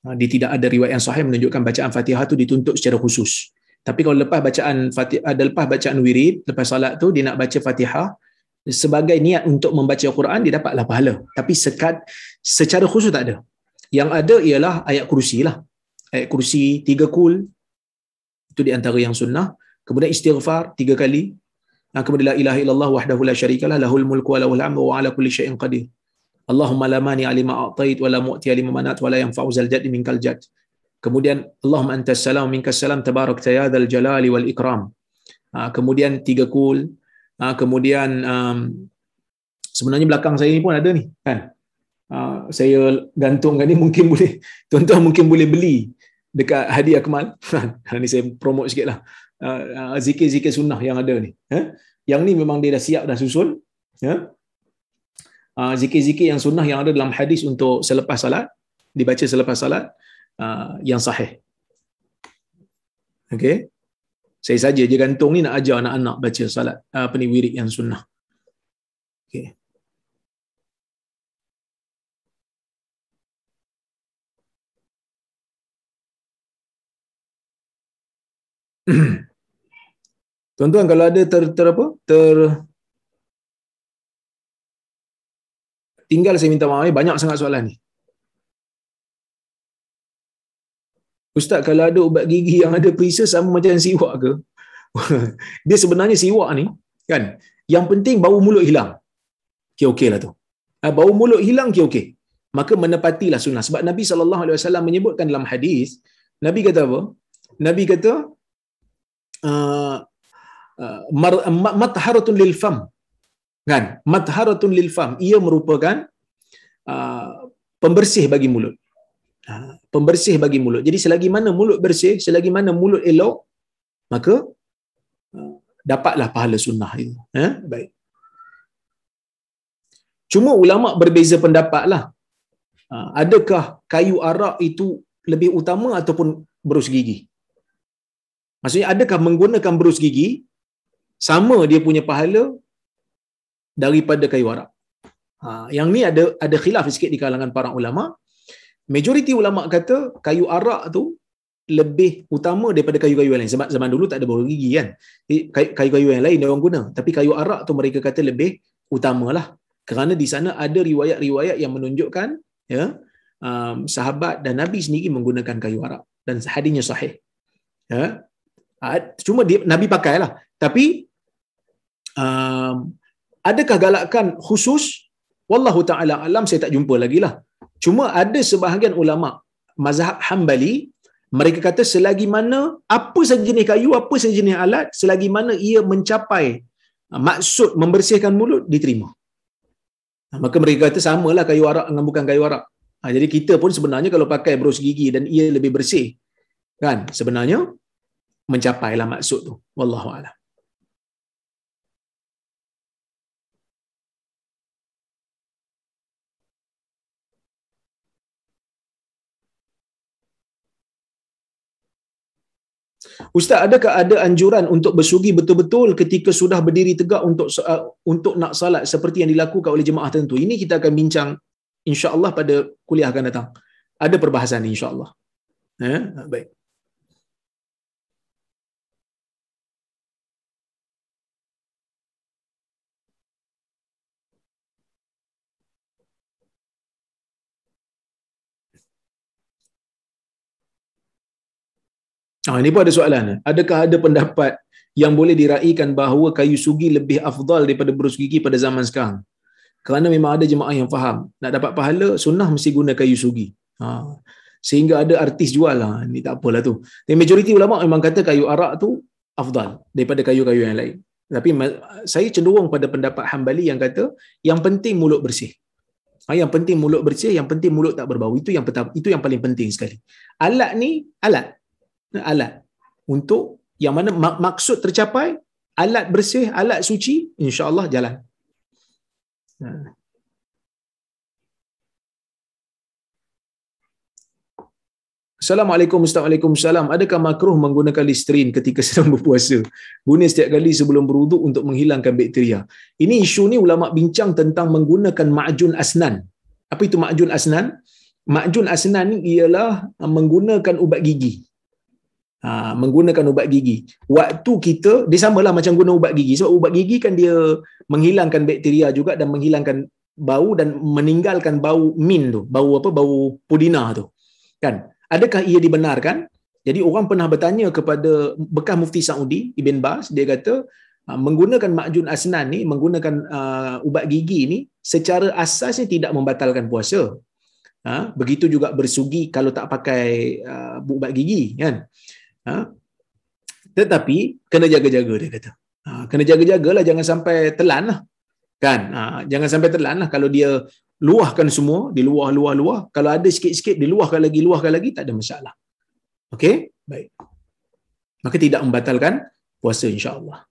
Tidak ada riwayat yang sahih menunjukkan bacaan Fatihah tu dituntut secara khusus. Tapi kalau lepas bacaan Fatihah, lepas bacaan wirid, lepas salat tu dia nak baca Fatihah sebagai niat untuk membaca Al-Quran, dia dapatlah pahala. Tapi secara khusus tak ada. Yang ada ialah ayat kursi lah. Ayat kursi 3 kul, itu di antara yang sunnah. Kemudian istighfar 3 kali. Kemudian la ilaha illallah wahdahu la syarikalah lahul mulku wa lahul hamdu wa ala kulli syai'in qadir. Allahumma la mani lima a'tait wa la mu'ti lima manat wa la yanfa'u zal jaddi minkal jadd. Kemudian Allahumma antas salam minkas salam tabarakta ya dzal jalali wal ikram. Kemudian 3 kul. Kemudian sebenarnya belakang saya ni pun ada ni kan. Saya gantungkan ni, mungkin boleh tuan-tuan mungkin boleh beli dekat Hadi Akmal. Ni saya promote sikitlah. Zikir-zikir sunnah yang ada ni. Yang ni memang dia dah siap dah susun. Zikir-zikir yang sunnah yang ada dalam hadis untuk selepas salat, dibaca selepas salat, yang sahih. Okey. Saya saja je gantung ni nak ajar anak-anak baca salat wirid yang sunnah. Okey. Tuan-tuan kalau ada tinggal, saya minta maaf, banyak sangat soalan ni. Ustaz, kalau ada ubat gigi yang ada perisa sama macam siwak ke? Dia sebenarnya siwak ni kan, yang penting bau mulut hilang. Okey lah tu. Bau mulut hilang okey. Maka menepatilah sunnah. Sebab Nabi SAW menyebutkan dalam hadis, Nabi kata apa? Nabi kata matharatun lil fam. Kan? Matharatun lil fam. Ia merupakan pembersih bagi mulut. Pembersih bagi mulut. Jadi selagi mana mulut bersih, selagi mana mulut elok, maka dapatlah pahala sunnah itu. Baik. Cuma ulama berbeza pendapat lah. Adakah kayu arak itu lebih utama ataupun berus gigi? Maksudnya adakah menggunakan berus gigi sama dia punya pahala daripada kayu arak? Yang ni ada khilaf sikit di kalangan para ulama. Majoriti ulama kata kayu arak tu lebih utama daripada kayu-kayu yang lain. Sebab zaman dulu tak ada berus gigi kan. Kayu-kayu yang lain dia orang guna. Tapi kayu arak tu mereka kata lebih utamalah. Kerana di sana ada riwayat-riwayat yang menunjukkan sahabat dan Nabi sendiri menggunakan kayu arak. Dan hadisnya sahih. Cuma Nabi pakailah. Tapi adakah galakan khusus? Wallahu ta'ala alam, saya tak jumpa lagi lah. Cuma ada sebahagian ulama mazhab Hambali, mereka kata selagi mana apa saja jenis kayu, apa saja jenis alat, selagi mana ia mencapai maksud membersihkan mulut, diterima. Maka mereka kata samalah kayu arak dengan bukan kayu arak. Jadi kita pun sebenarnya kalau pakai berus gigi dan ia lebih bersih, kan, sebenarnya mencapailah maksud tu. Wallahu a'lam. Ustaz, adakah ada anjuran untuk bersugi betul-betul ketika sudah berdiri tegak untuk nak salat seperti yang dilakukan oleh jemaah tertentu? Ini kita akan bincang insya-Allah pada kuliah akan datang. Ada perbahasan insya-Allah. Baik. Ini pun ada soalan. Adakah ada pendapat yang boleh diraikan bahawa kayu sugi lebih afdal daripada berus gigi pada zaman sekarang? Kerana memang ada jemaah yang faham, nak dapat pahala sunnah mesti guna kayu sugi. Sehingga ada artis jual lah. Ini tak apalah tu. Tapi majoriti ulama memang kata kayu arak tu afdal daripada kayu-kayu yang lain. Tapi saya cenderung pada pendapat Hambali yang kata yang penting mulut bersih. Yang penting mulut bersih, yang penting mulut tak berbau. Itu yang pertama, itu yang paling penting sekali. Alat ni alat untuk yang mana maksud tercapai, alat bersih, alat suci, insya-Allah jalan. Assalamualaikum, Ustaz. Waalaikumsalam. Adakah makruh menggunakan Listerine ketika sedang berpuasa? Guna setiap kali sebelum berwuduk untuk menghilangkan bakteria. Ini isu ni ulama bincang tentang menggunakan ma'jun asnan. Apa itu ma'jun asnan? Ma'jun asnan ni ialah menggunakan ubat gigi. Menggunakan ubat gigi. Waktu kita, dia samalah macam guna ubat gigi. Sebab ubat gigi kan dia menghilangkan bakteria juga dan menghilangkan bau dan meninggalkan bau mint tu. Bau apa? Bau pudina tu. Kan? Adakah ia dibenarkan? Jadi orang pernah bertanya kepada bekas mufti Saudi, Ibn Baz, dia kata menggunakan ma'jun asnan ni, menggunakan ubat gigi ni secara asasnya tidak membatalkan puasa. Begitu juga bersugi kalau tak pakai ubat gigi, kan? Tetapi kena jaga-jaga, dia kata. Kena jaga-jagalah, jangan sampai telan lah. Kan? Jangan sampai telan lah. Kalau dia luahkan semua, di luah. Kalau ada sikit-sikit diluahkan lagi, tak ada masalah. Okey? Baik. Maka tidak membatalkan puasa insya-Allah.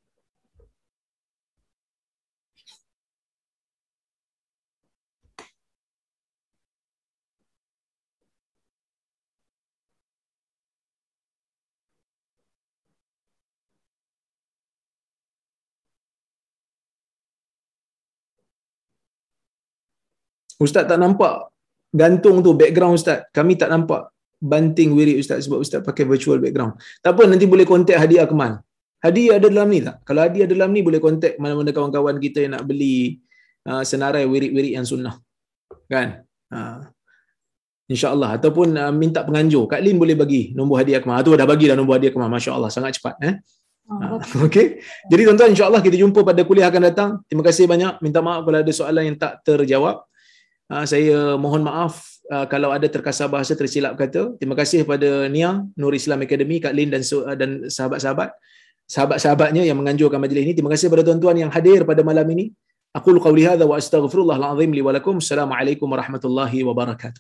Ustaz tak nampak gantung tu background Ustaz. Kami tak nampak banting wirid Ustaz sebab Ustaz pakai virtual background. Tak apa, nanti boleh kontak Hadiah Kemal. Hadiah ada dalam ni tak? Kalau hadiah ada dalam ni boleh kontak mana-mana kawan-kawan kita yang nak beli senarai wirid-wirid yang sunnah. Kan? InsyaAllah. Ataupun minta penganjur. Kak Lin boleh bagi nombor Hadiah Kemal. Tu dah bagi dah nombor Hadiah Kemal. Masya Allah, sangat cepat. Okey. Jadi tuan-tuan, insya-Allah kita jumpa pada kuliah akan datang. Terima kasih banyak. Minta maaf kalau ada soalan yang tak terjawab. Saya mohon maaf kalau ada terkasar bahasa, tersilap kata. Terima kasih kepada Nia Nur Islam Academy, Kak Lin dan sahabat-sahabatnya yang menganjurkan majlis ini. Terima kasih kepada tuan-tuan yang hadir pada malam ini. Aqulu qawli hadza wa astaghfirullahal azim li wa lakum. Assalamualaikum warahmatullahi wabarakatuh.